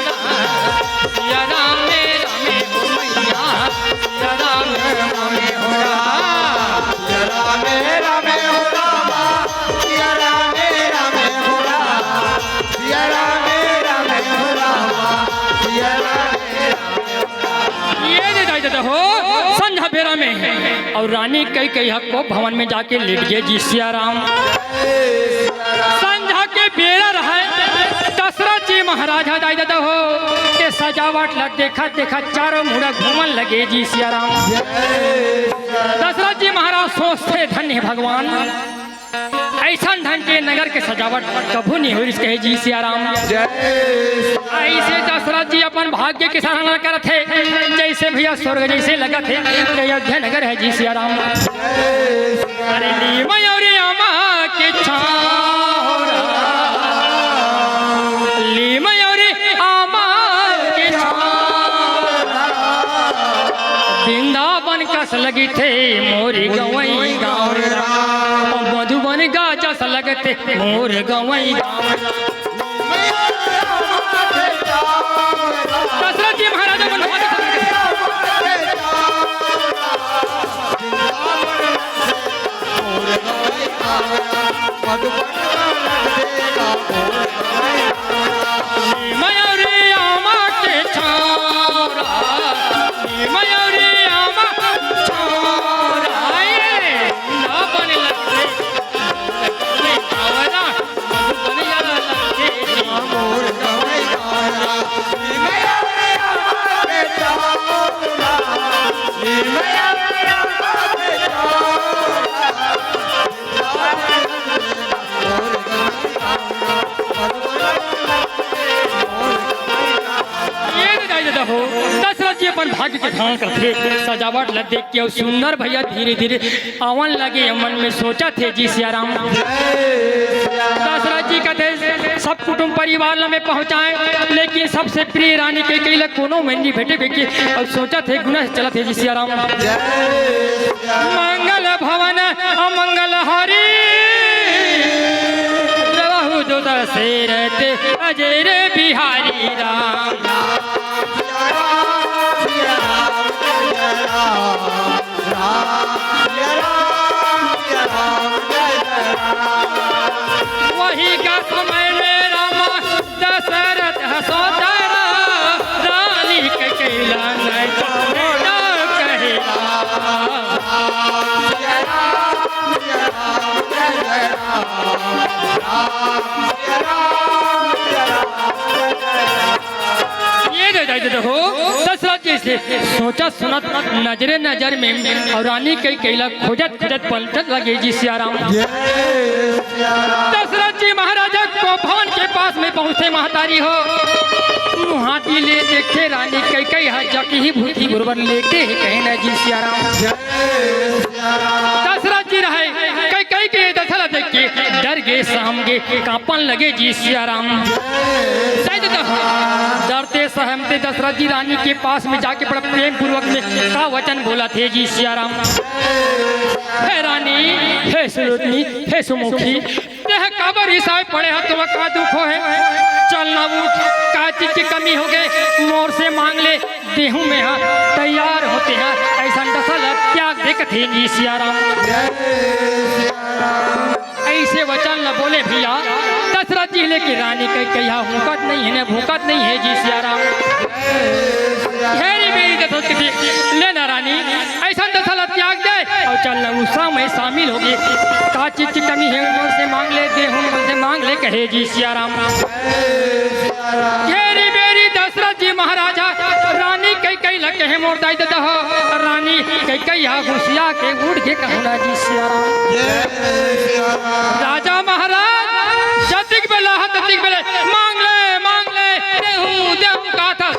सिया रामे रामे हो मैया सिया रामे रामे हो ये दे दाई देता हो संझा बेरा में और रानी कई हक को भवन में जाके लेट गए जी सिया राम। संझा के बेरा रहे दशरथ जी महाराज दाई देता हो के सजावट लग देखा चारों मुड़ा घूमन लगे जी सिया राम। दशरथ जी महाराज सोचते धन्य भगवान ऐसा ढंग के नगर के सजावट कभू नहीं हुई कहे जी सिया राम। ऐसे दशरथ जी अपन भाग्य के सराहना करत थे जैसे भैया स्वर्ग जैसे लगा थे अयोध्या नगर है जी सिया राम। अरे ली मयूरी आमा के छाओ ली मयूरी आमा के छाओ वृंदावन कस लगी थे मोरी गवई गाँव मधुबन गाजस लगते मोर गवई दशरथ जी महाराज मयूरी आमा के छोरा मयूरी आमा छोरा ना बन लगते दशरथ जी अपन भाग्य के ध्यान करते सजावट लग देख के और सुंदर भैया धीरे धीरे आवन लगे मन में सोचा थे जी सिया राम। दशरथ जी कहते सब कुटुंब परिवार में पहुंचाए लेकिन सबसे प्रिय रानी के कई कोनो में नहीं भेटे बेके और सोचा थे गुना से चला थे जी सिया राम। मंगल भवन अमंगल हरि रहु जो दशरथ अजय रे बिहारी राम। वही का समय में राम दशरथ सोचरा ये देखो दशरथ जी से सोचा सुनत नजरे नजर में और रानी कई कैला खोजत खोजत पलटत लगे जी सियाराम। दशरथ जी महाराजा को भवन के पास में पहुंचे महतारी हो हाथी ले देखे रानी कई कई जाके ही भूति गुरबर लेके ही कहे ना जी सियाराम। दशरथ जी रहे कई कई के दशरथ देख के डर गए सहम गए कांपन लगे जी सियाराम। डरते सहमते दशरथ जी रानी के पास में जाके बड़ा प्रेम पूर्वक में का वचन बोला थे जी सियाराम। हे रानी हे सुलोचनी हे सुमुखी देह काबर ईसाई पड़े हाथ में का दुख है चलना उठ का चीज की कमी हो गए मोर से मांग ले देहू में हाँ तैयार होते हैं ऐसा दशरथ त्याग देखते जी सियाराम। ऐसे वचन न बोले भैया दशरथ जी लेके रानी कहिया भूकत नहीं है भूकत नहीं है जी सियाराम। लेना रानी ऐसा दशरथ त्याग दे और चलना उषा में शामिल होगी का चीज की कमी है उमर से मांग ले देहूं से मांग ले कहे जी सियाराम। घेरी बेरी दशरथ जी महाराजा रानी कई लगे है मोर दाई दह रानी कई घुसिया के उड़ के कहना जी सियाराम। राजा महाराज जतिक बेला ततिक बेले मांग ले देहूं का था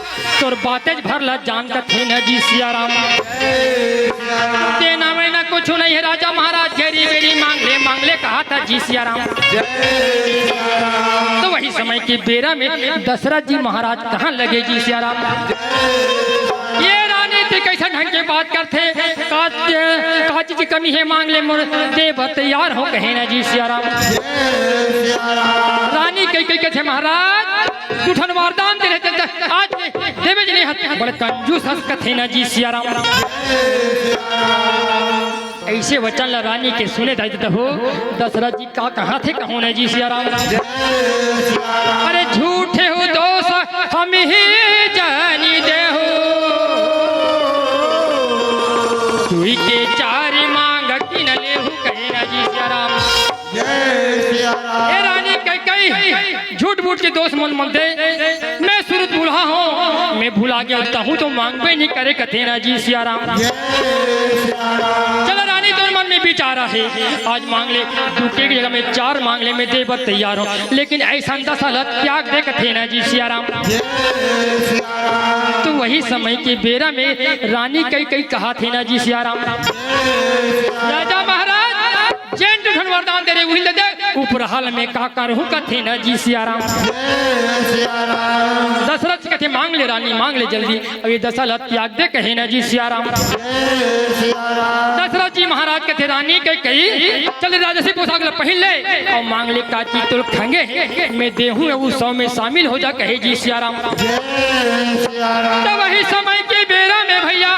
तोर बातेज भरला जान का थे न जी सियाराम। देना में ना कुछ नहीं है राजा महाराज घेरी बेरी मांग ले कहा था जी सियाराम। तो वही समय के बेरा में दशरथ जी महाराज कहाँ लगे जी सियाराम। ये रानी थी कैसा ढंग के बात करते काज की कमी है मांग ले मोर देव तैयार हो कहे ना जी सियाराम। रानी कई थे महाराज उठन वरदान दे रहे आज देवे जी नहीं बड़े कंजूस हंस कथे ना जी सियाराम। ऐसे वचन रानी के सुने दायित्व हो दशरथ जी का कहाँ थे कहूँ ना जी सियाराम। अरे झूठे हो दोष हम ही जानी दे हो तुई के चार मांग की न ले कहे ना जी सियाराम। रानी कई झूठ बूठ के दोस्त मन दे मैं सूरत भूला हूँ मैं भूला गया हूँ तो मांगबे नहीं करे कथे ना जी सियाराम। चलो रानी तो मन में विचारा है आज मांग ले दूसरे की जगह में चार मांग ले मैं देव तैयार हूँ लेकिन ऐसा दशरथ त्याग दे कथे ना जी सियाराम। तो वही समय के बेरा में रानी कई कहा थे ना जी सियाराम। राजा महाराज जैन वरदान दे रहे वही दे ऊपर हाल में का करहूं कथे ना जी सियाराम। दशरथ कथे मांग ले रानी मांग ले जल्दी अभी दशरथ त्याग दे कहे ना जी सियाराम। दशरथ जी महाराज कथे रानी कही चल राजसी पोशाक पहन ले और मांग ले का चीज तो खंगे मैं देहूं उस सौ में शामिल हो जा कहे जी सियाराम। तो वही समय के बेरा में भैया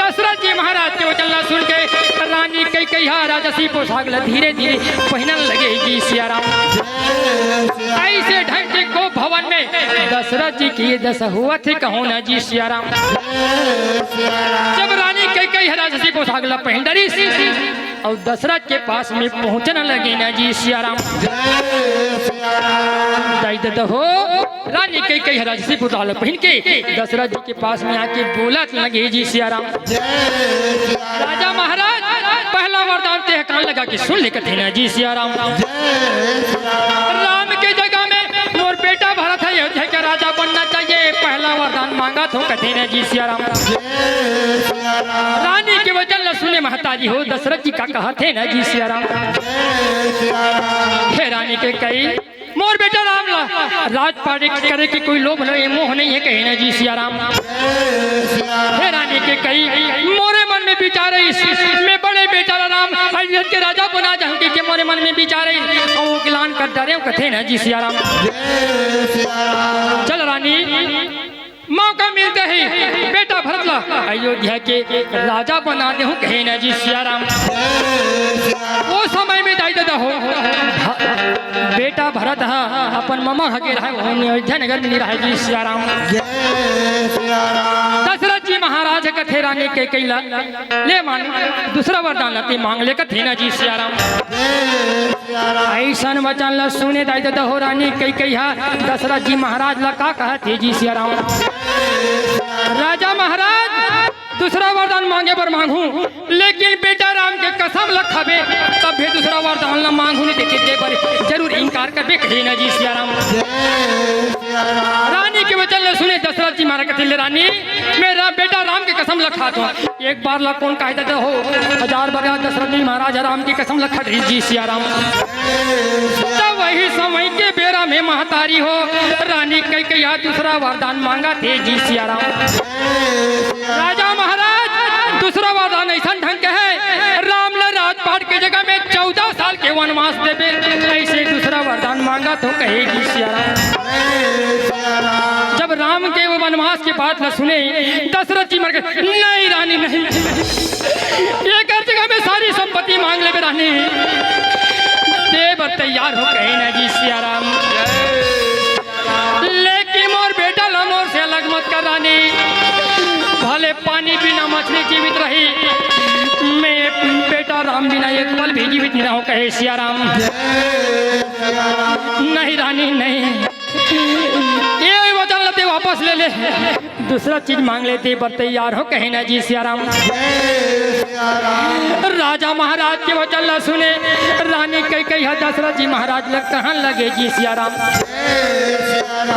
दशरथ जी महाराज के वचन सुन के रानी कई राजसी पोशाक धीरे धीरे पहनने लगे जी सियाराम। ऐसे ढंग के को भवन में दशरथ जी की दशा हुआ थे कहो ना जी सियाराम। जब रानी कई राजसी पोशाक पहन डरी और दशरथ के पास में पहुंचने लगे ना जी सियाराम। हो रानी कई राजसी पोशाक पहन के दशरथ जी के पास में आके बोला लगे जी सियाराम। राजा महाराज पहला वरदान ते कान लगा के सुन ले कथे ना जी सियाराम। राम के जगह में मोर बेटा भरत है अयोध्या का राजा बनना चाहिए पहला वरदान मांगा तो कथे ना जी सियाराम। रानी के वचन न सुने महताजी हो दशरथ जी का कहा थे ना जी सियाराम। हे रानी के कई मोर बेटा राम राजपाट करे की कोई लोभ नहीं मोह नहीं है कहे ना जी सियाराम। हे रानी के कई मोरे मन में विचार मैं बड़े बेटा राम अयोध्या के राजा बना जाऊंगी के मोरे मन में विचार और गिलान कर डरे कथे ना जी सियाराम। चल रानी मौका मिलते ही बेटा भरतला अयोध्या के राजा बना दे हूँ कहे ना जी सियाराम। वो समय में दायित्व हो बेटा भरत अपन ममा हके रहे अयोध्या नगर में नहीं रहे जी सियाराम। दशरथ जी महाराज कथे रानी के कैला ले मान दूसरा वरदान मांग ले कथे ना जी सियाराम। ऐसन वचन ला सुने दाई दादा हो रानी कई कई हा दशरथ जी महाराज ला का कहते जी सिया राम। राजा महाराज दूसरा वरदान मांगे पर मांगू, लेकिन बेटा राम के कसम ला खाबे तब भी दूसरा वरदान ला मांगू नहीं देखे दे पर जरूर इनकार करबे कहे ना जी सिया राम। रानी के वचन ला सुने दशरथ जी महाराज कहते रानी मेरा बेटा राम के कसम ला खा दो। एक बार ला कौन कह देता हो, 1000 बार दशरथ जी महाराज राम की कसम ला खा जी सिया राम। तब वही समय के बेरा में महतारी हो रानी कई कई दूसरा वरदान मांगा थे जी सिया राम। राजा महाराज दूसरा वरदान ऐसा ढंग के है राम ला राजपाट के जगह में 14 साल के वनवास देवे, ऐसे दूसरा वरदान मांगा तो कहेगी सिया राम। जब राम के वो वनवास की बात न सुने दशरथ जी मर गए, नहीं रानी नहीं, एक जगह में सारी संपत्ति मांग ले रानी। देव तैयार हो कहे ना जी सिया राम, लेकिन मोर बेटा लमोर से अलग मत कर रानी। भले पानी बिना मछली जीवित रही, मैं बेटा राम बिना एक पल भी जीवित नहीं रहो कहे सिया राम। नहीं रानी नहीं, ये वचन लेते वापस ले ले, दूसरा चीज मांग लेते पर तैयार हो कहे ना जी सिया राम। राजा महाराज के वचन ला सुने रानी कई कई दशरथ जी महाराज लग कहाँ लगे जी सिया राम।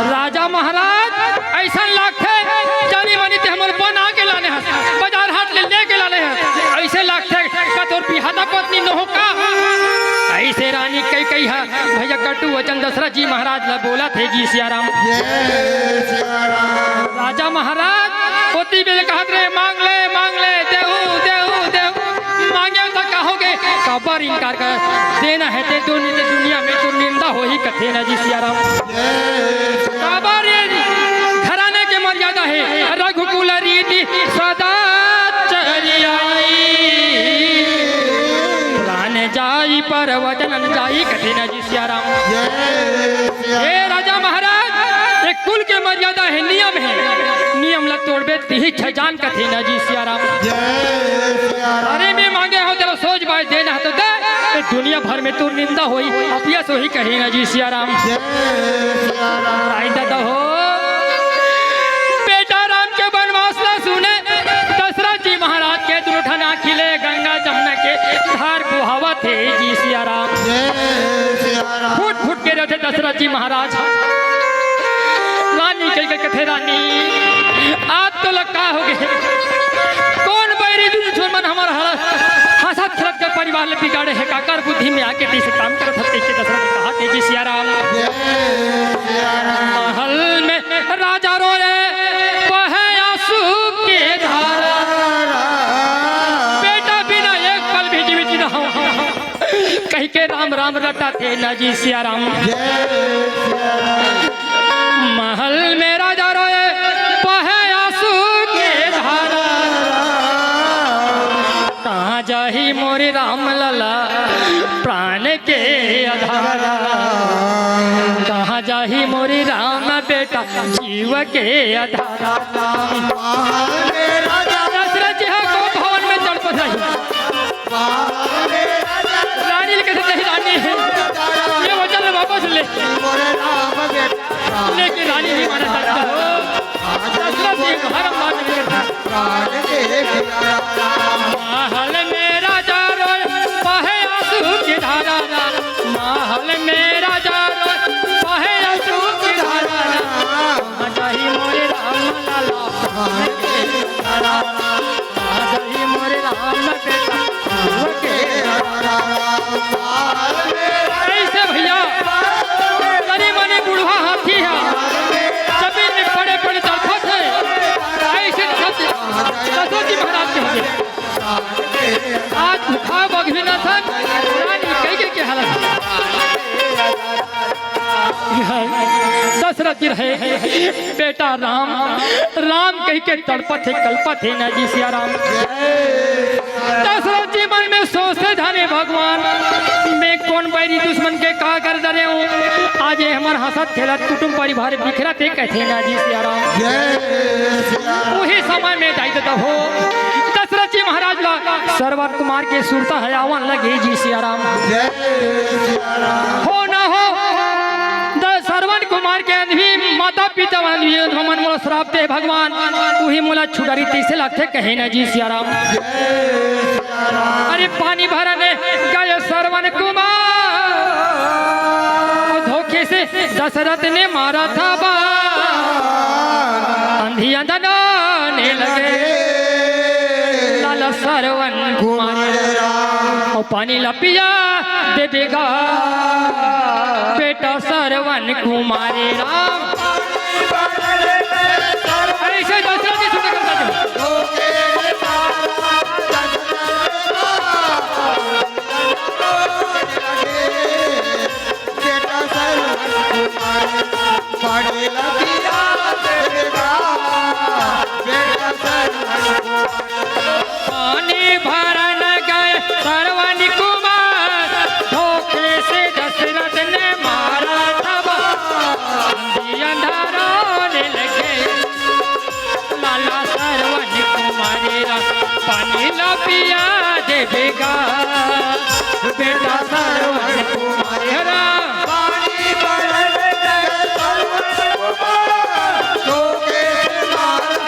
राजा महाराज ऐसा लाखे जानी मानी थे हमारे बना के लाने हैं, बाजार हाट ले के लाने हैं, ऐसे लाखे कतोर पिहादा पत्नी न हो का। ऐसे रानी कई कई भैया कटु वचन दशरथ जी महाराज ला बोला थे जी सिया राम। राजा महाराज पोती बेल कहत रहे मांग ले देहू देहू देहू, मांगे तो कहोगे कबर इनकार कर देना है ते दुनिया में तो निंदा हो ही कथे ना जी सिया राम। कबर घराने के मर्यादा है, रघुकुल रीति सदा चली आई, प्राण जाई पर वचन जाई कथे ना जी सिया राम। हे राजा महाराज एक कुल के मर्यादा है, नियम है, नियम लग तोड़बे ही छजान कथे ना जी सिया राम। अरे में मांगे हो तेरा सोच बात देना है तो दे, दुनिया भर में तू निंदा होई अपिया सो ही कहे ना जी सिया राम। दादा हो बेटा राम के वनवास ला सुने दशरथ जी महाराज के दुर्घटना खिले गंगा जमुना के धार बुहावा थे जी सिया राम। फूट फूट के रहते दशरथ जी महाराज। रानी कह कथे रानी आप तो लगा हो गए, कौन बैरी दुश्मन हमारा हंसत खेलत के परिवार ले बिगाड़े है, काकर बुद्धि में आके दी से काम करत हते के दशरथ कहा तेजी सिया राम। महल में राजा रोए बहे आंसू के धारा, बेटा बिना एक पल भी जीवित न हो कह के राम राम रटा थे ना जी सिया राम। महल में राजा रोए बहे आंसू के धारा, कहाँ जाही मोरी राम लला प्राण के आधारा, कहाँ जाही मोरी राम बेटा जीव के आधारा। दशरथ जी को भवन में चढ़ पड़ी, रानी लिखे थे रानी ये वचन वापस ले, लेकिन रानी नहीं माना दशरथ जी महल में राजा रोए बहे आंसू की धारा, महल में राजा रोए बहे आंसू की धारा, जाही मोरे राम लाला जाही मोरे राम बेटा ऐसे भैया तनी मनी बुढ़वा हाथी है, जमीन में बड़े बड़े दरख्त है, ऐसे दशरथ जी महाराज के होंगे। आज भूखा बघी न था रानी के हालत दशरथ जी रहे बेटा राम राम कह के तड़पत है कल्पत है ना जी सिया राम। दशरथ जी मन में सोचते धने भगवान मैं कौन बैरी दुश्मन के कहा कर डरे हूँ, आज हमार हंसत खेलत कुटुंब परिवार बिखरा थे कहते ना जी सिया राम। वही समय में दायित्व हो दशरथ जी महाराज ला सरवन कुमार के सुरता है आवन लगे जी सिया राम हो ना हो सरवन कुमार के अंधी माता पिता मन मोला श्राप दे भगवान वही मोला छुड़ारी तीसे लगते कहे ना जी सिया राम अरे पानी भरने गए सरवन कुमार धोखे से दशरथ ने मारा था अंधी अंधने लगे लाला सरवन कुमार और पानी लपिया देगा बेटा सरवन कुमारे राम ऐसे दशरथ जी सुनते करता पानी भरन गए सरवन कुमार धोखे से दशरथ ने मारा था अंधारों लगे लाला सरवन कुमारेरा पानी ला पिया देगा बेटा सरवन कुमारेरा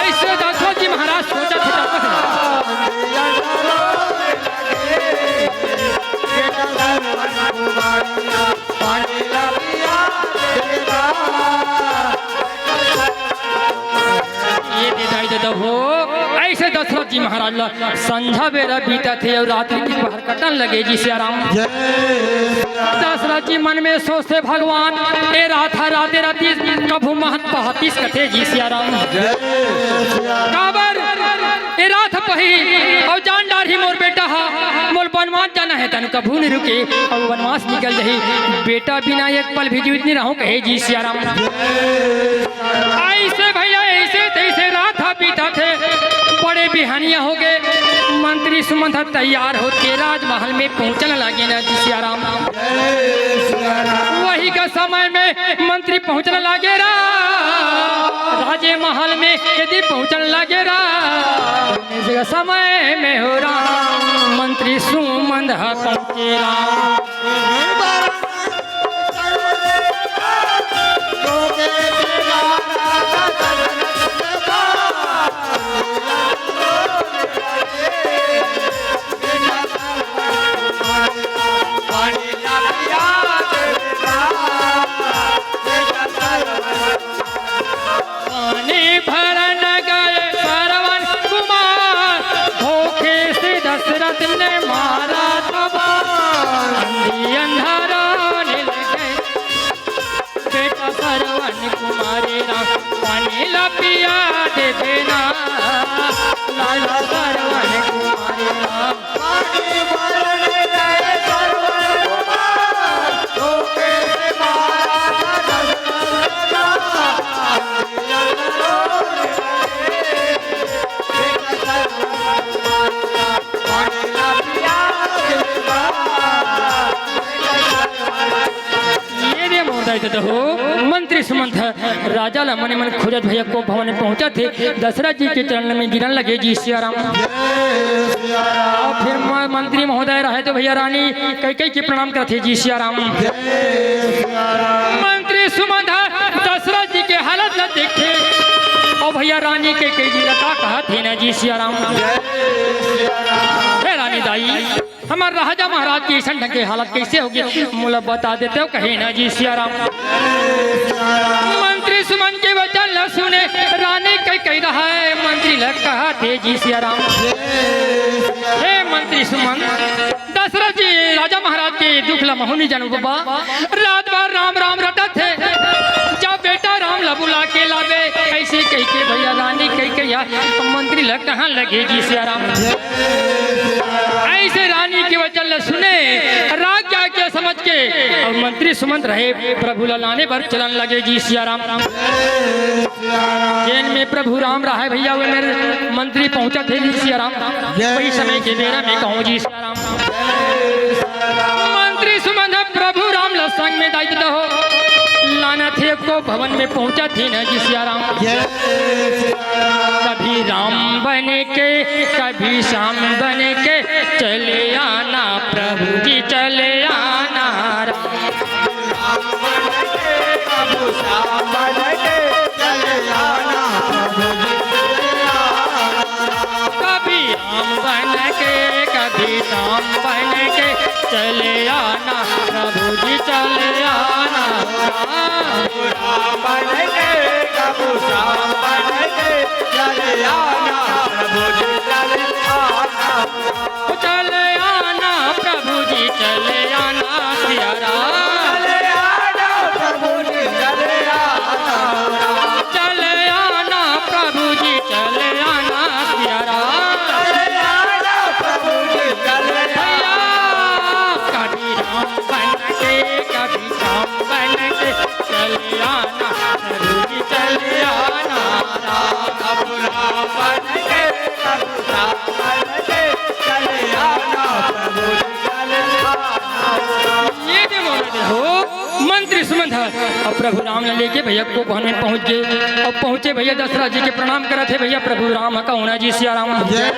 ऐसे दशरथ जी महाराज सोचा थे हो ऐसे दशरथ जी महाराज संध्या बेरा बीता थे और रात्रि की बाहर कटन लगे जी सिया राम दशरथ जी मन में सोचते भगवान ए राधा राधे राती कभू महत पहातीस कथे जी सिया राम काबर ए रात पही और जान डारी मोर बेटा हा मोर वनवास जाना है तन कभू नहीं रुके और वनवास निकल रही बेटा बिना एक पल भी जीवित नहीं रहूं कहे जी सिया राम ऐसे भैया ऐसे तैसे राधा पीता थे बड़े बिहानिया हो गए मंत्री सुमंत तैयार होके राजमहल में पहुंचने लगे ना जी सिया राम वही का समय में मंत्री पहुंचने लगे राजे महल में यदि पहुंचने लगे समय में हो रहा मंत्री सुमंत पहुंचे पिया दे देना लाला सरवन कुमारे राम हो मंत्री सुमंत राजा ला मन मन खोजत भैया को भवन में पहुंचा थे दशरथ जी के चरण में गिरन लगे जी सिया राम फिर मंत्री महोदय रहे तो भैया रानी कई के प्रणाम करते जी सिया राम मंत्री सुमंत दशरथ जी के हालत न देखे और भैया रानी के कई जी का कहा थे ना जी सिया राम रानी दाई हमारे राजा महाराज की ऐसा ढंग की हालत कैसे होगी मुला बता देते हो कहे ना जी सिया राम मंत्री सुमन के वचन न सुने रानी कह रहा है मंत्री लग कहा थे जी सिया राम हे मंत्री सुमन दशरथ जी राजा महाराज के दुख ला महुनी जानू बाबा रात भर राम राम रटा थे जब बेटा राम ला बुला के लावे ऐसे कह के भैया रानी कह मंत्री लग कहाँ लगे जी सिया राम ऐसे रानी की वचन ल सुने राग क्या समझ के और मंत्री सुमंत रहे प्रभु लाने पर चलन लगे जी सिया राम जेल में प्रभु राम रहा है भैया वो मेरे मंत्री पहुंचा थे जी सिया राम वही समय के बेरा में कहूँ जी सिया राम मंत्री सुमंत प्रभु राम ल संग में दायित्व हो लाना थे को भवन में पहुंचा थे ना जी सिया राम कभी राम बने के कभी श्याम बने के कभी शाम बन के चले आना प्रभु जी चले आना राम बन के कबू श्याम बन के चले आना प्रभु जी चले आना चले आना प्रभु जी चले आना सिया राम चले आना प्रभु जी चले आना चले आना प्रभु जी चले आना सिया राम चले आना प्रभु जी चले भैया कभी राम बन के कभी शाम बन के चले आना प्रभु जी चले आना कबू राम बन के कबू श्याम बन के चले आना प्रभु जी चले आना ये देखो मंत्री सुमंत अब प्रभु राम ने लेके भैया को भवन में पहुंच गए। अब पहुंचे भैया दशरथ जी के प्रणाम करे थे भैया प्रभु राम का होना जी सिया राम। फिर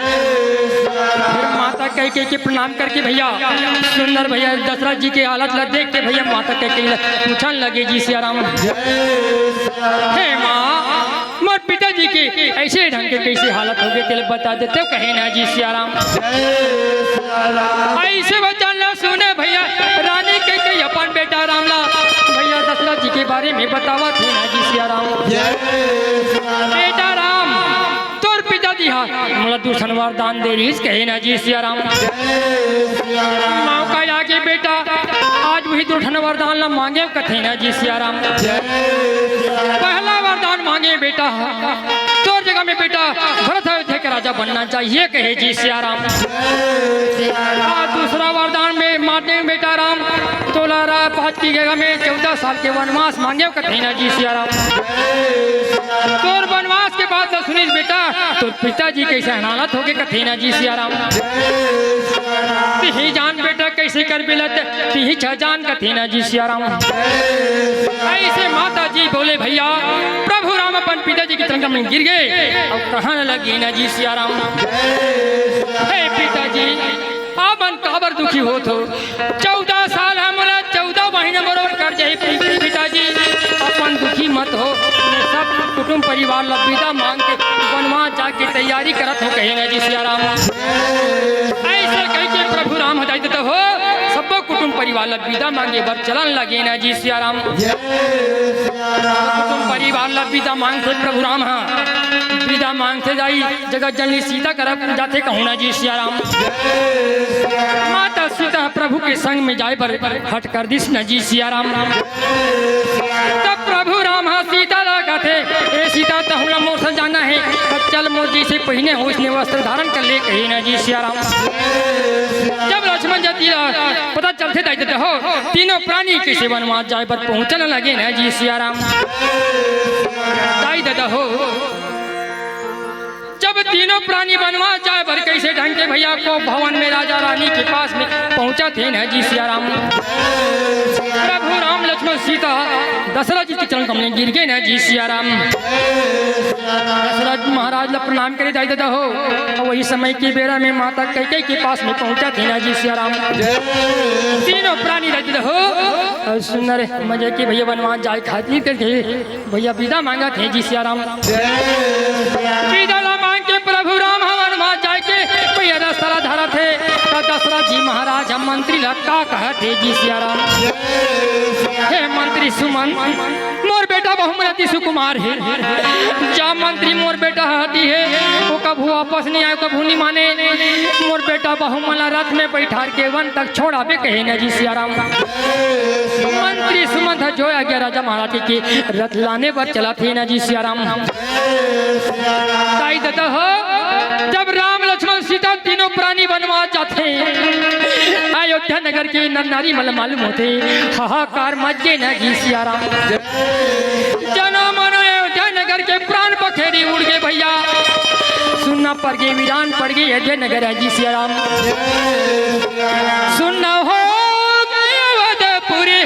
माता कह के प्रणाम करके भैया सुंदर भैया दशरथ जी की हालत ला देख के भैया माता कह के पूछने लगे जी सिया राम हे माँ मोर पिताजी के ऐसे ढंग के कैसे हालत हो गए तेरे बता देते कहे ना जी सिया राम ऐसे बच्चा ना सुने भैया रानी के अपन बेटा रामला भैया दशरथ जी के बारे में बतावा थे ना जी सिया राम बेटा राम तोर पिताजी हा मोला दूसर वरदान दे रही कहे ना जी सिया राम मौका आगे बेटा आज वही दूसर वरदान ला मांगे कथे ना जी सिया राम पहला वरदान मांगे बेटा तोर जगह में बेटा भरत अयोध्या के राजा बनना चाहिए कहे जी सिया राम दूसरा वरदान में मारने में बेटा राम तोला पाँच की जगह में 14 साल के वनवास मांगे कथे ना जी सिया राम तोर वनवास के बाद सुनील बेटा तो पिताजी कैसे हालत हो गए कथे ना जी सिया राम तिही जान बेटा कैसे कर बिलत तिही छह जान कथे ना जी सिया राम ऐसे माता जी बोले भैया प्रभु राम अपन पिताजी की तरंग में गिर गए और कहने लगे ना जी सिया राम हे पिताजी आपन काबर दुखी हो तो 14 साल हमारा 14 महीने बरोबर कर जाए पिताजी अपन दुखी मत हो सब कुटुंब परिवार लविदा मांग के वनवास जाके तैयारी करत हो कहे ना जी सिया राम ऐसे कह के प्रभु राम हटाई देते हो सब कुटुंब परिवार लविदा मांगे बर चलन लगे ना जी सिया राम कुटुंब परिवार लविदा मांगते प्रभु राम हाँ विदा मांगते जाई जगत जननी सीता करब जाते कहूँ ना जी सिया राम माता सीता प्रभु के संग में जाए पर हट कर दिस न जी सिया राम तब प्रभु राम हाँ सीता लगा थे ए सीता तो हम मोर से जाना है तब चल मोर जी से पहने हो इसने वस्त्र धारण कर ले कही ना जी सिया राम जब लक्ष्मण जाती पता चलते देते हो तीनों प्राणी किसी वनवास जाए पर पहुंचने लगे ना जी सिया राम दादा हो जब तीनों प्राणी वनवास जाए पर कैसे ढंग के भैया को भवन में राजा रानी के पास में पहुंचा थे ना जी सिया राम प्रभु राम लक्ष्मण सीता दशरथ जी के चरण कमल में गिर गए ना जी सिया राम दशरथ महाराज ला प्रणाम करे जाए देता हो और वही समय की बेरा में माता कैकेयी के पास में पहुंचा थे ना जी सिया राम तीनों प्राणी रहते हो और सुंदर मजे के भैया वनवास जाए खातिर करके भैया विदा मांगा थे जी सिया राम विदा मांग के प्रभु राम वनवास जाए के भैया रस्ता धरा थे दशरथ जी महाराज हम मंत्री लक्का कहते जी सिया राम हे मंत्री सुमन मोर बेटा बहुमती सुकुमार है जा मंत्री मोर बेटा हती है वो कभू वापस नहीं आए कभू नहीं माने मोर बेटा बहुमला रथ में बैठा के वन तक छोड़ा बे कहे ना जी सिया राम मंत्री सुमन जो आज्ञा राजा महाराज के रथ लाने पर चला थे ना जी सिया राम दादा हो जब राम लक्ष्मण सीता तीनों प्राणी वनवास जाते अयोध्या नगर के नर नारी मल मालूम होते हाहाकार मच गए ना जी सिया राम जनो मनो अयोध्या नगर के प्राण पखेरी उड़ गए भैया सुनना पड़ गए वीरान पड़ गई अयोध्या नगर है जी सिया राम सुनना हो पूरी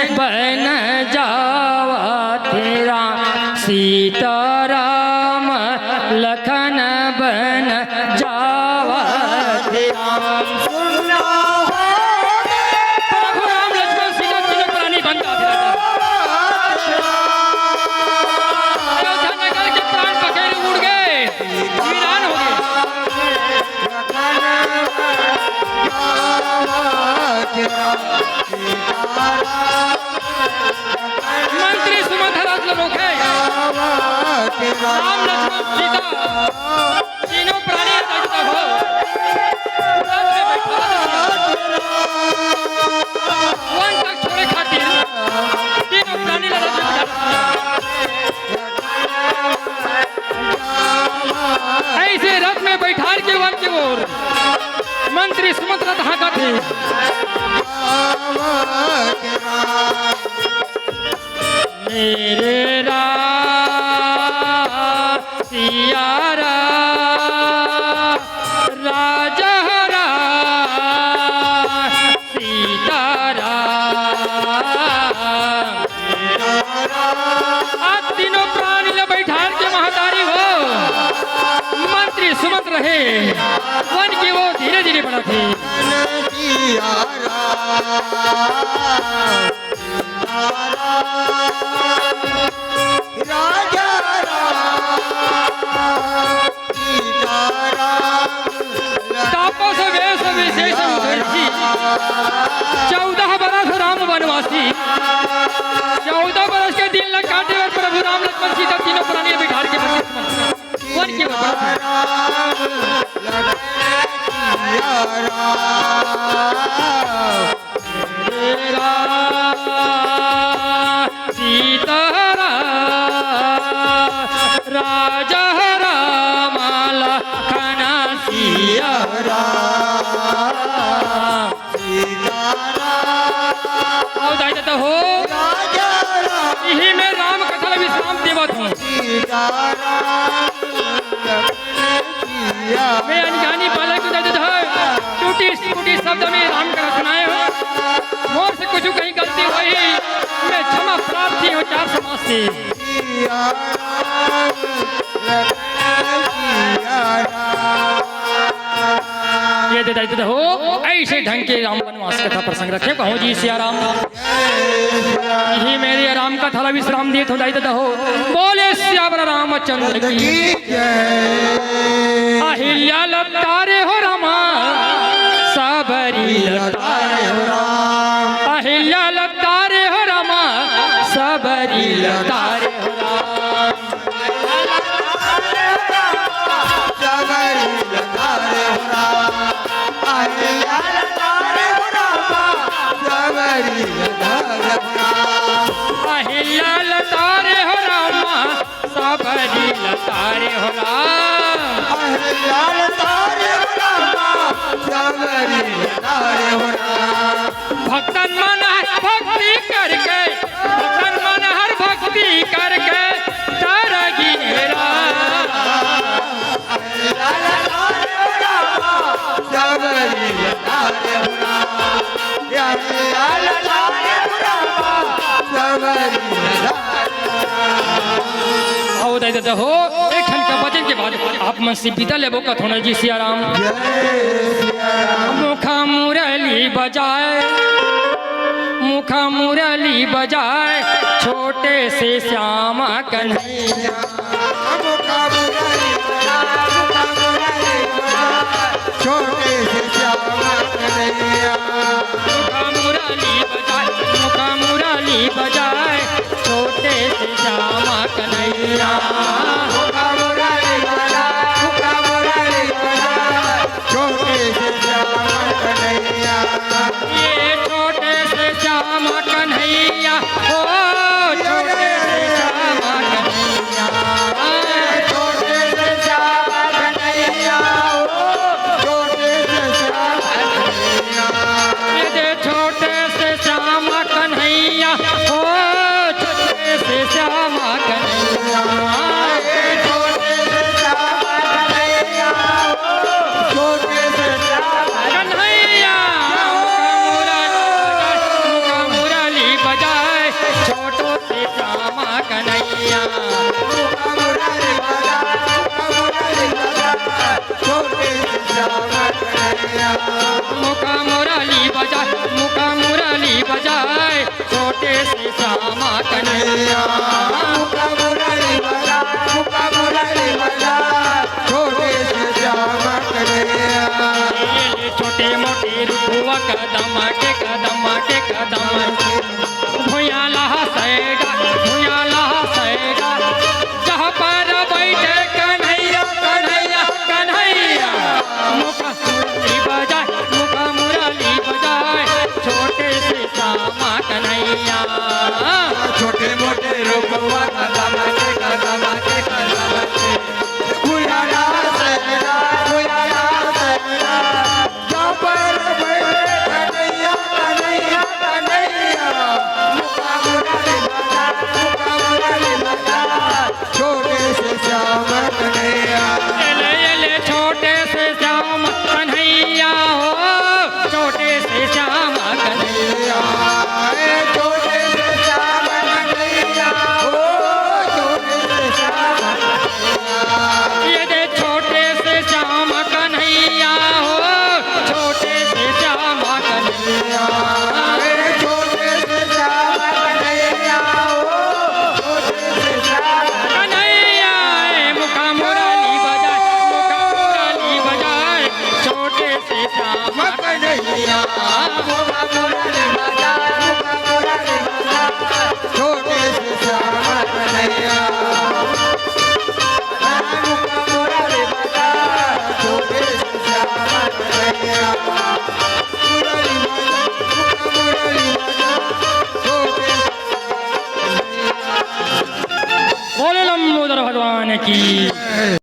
बन जावा तेरा सीताराम लखन बन जावा तेरा प्रभु राम लक्ष्मण सीता तीनों प्राणी बन जाते मंत्री सुमंधराज लोग है राम लक्ष्मण सीता तीनों प्राणी रचता हो रथ में बैठा वन तक छोड़े खातिर तीनों प्राणी रथ में बैठा ऐसे रथ में बैठा के वन की ओर मंत्री सुमंत्र धागा थे मेरे सिया राजा सीतारा आप तीनों प्राणी ले बैठा के महातारी हो मंत्री सुमंत्र रहे वन की वो धीरे धीरे बढ़ा थे तापस वेश विशेष मुखर्जी 14 बरस राम वनवासी 14 बरस के दिन लग काटे और प्रभु राम लक्ष्मण सीता तीनों प्राणी बिठार के वन के सीतारा राजा रामाला खाना सिया तो हो यही में राम कथा विश्राम देवत हूँ मैं अनजानी बालक टूटी टूटी शब्द में राम का सुनाए हो मोर से कुछ कहीं गलती हुई मैं क्षमा प्राप्ति हो 4 समाज से ये दे दायित्व हो ऐसे ढंग के राम वनवास कथा प्रसंग रखे कहो जी सिया राम यही मेरे राम का थाला विश्राम दिए तो दायित्व हो बोले श्यावर रामचंद्र की अहिल्या लतारे हो रामा सबरी लतारे हो राम अहिल्या लतारे हो रामा सबरी लतारे हो राम अहिल्या लतारे हो रामा सबरी लतारे हो राम अहिल्या लतारे हो रामा सबरी लतारे हो राम भक्तन मन भक्ति करके भक्तन मन हर भक्ति करके तारा गिरा अहिल्या लतारे हो रामा सबरी लतारे हो राम अहिल्या लतारे हो रामा सबरी लतारे हो एक ठन का वचन के बाद आप मन से विदा लेबो का थोड़ा जी सिया राम मुखा मुरली बजाए छोटे से श्यामा कन्हैया छोटे से श्यामा कन्हैया मुखा मुरली बजाए छोटे से श्यामा कन्हैया ये छोटे से श्यामा कन्हैया हो छोटे से श्यामा कन्हैया छोटे से श्यामा कन्हैया हो छोटे से श्यामा कन्हैया ये छोटे से श्यामा कन्हैया हो छोटे से श्यामा कन्हैया छोटे से श्यामा कन्हैया हो छोटे से श्यामा कन्हैया बजाए छोटो से श्यामा कन्हैया मुखा मुरली बजाए छोटे से श्यामा कन्हैया छोटे से श्यामा कन्हैया छोटे मोटे रूपवा कदम के कदम के कदम भुयाला सैगा भुयाला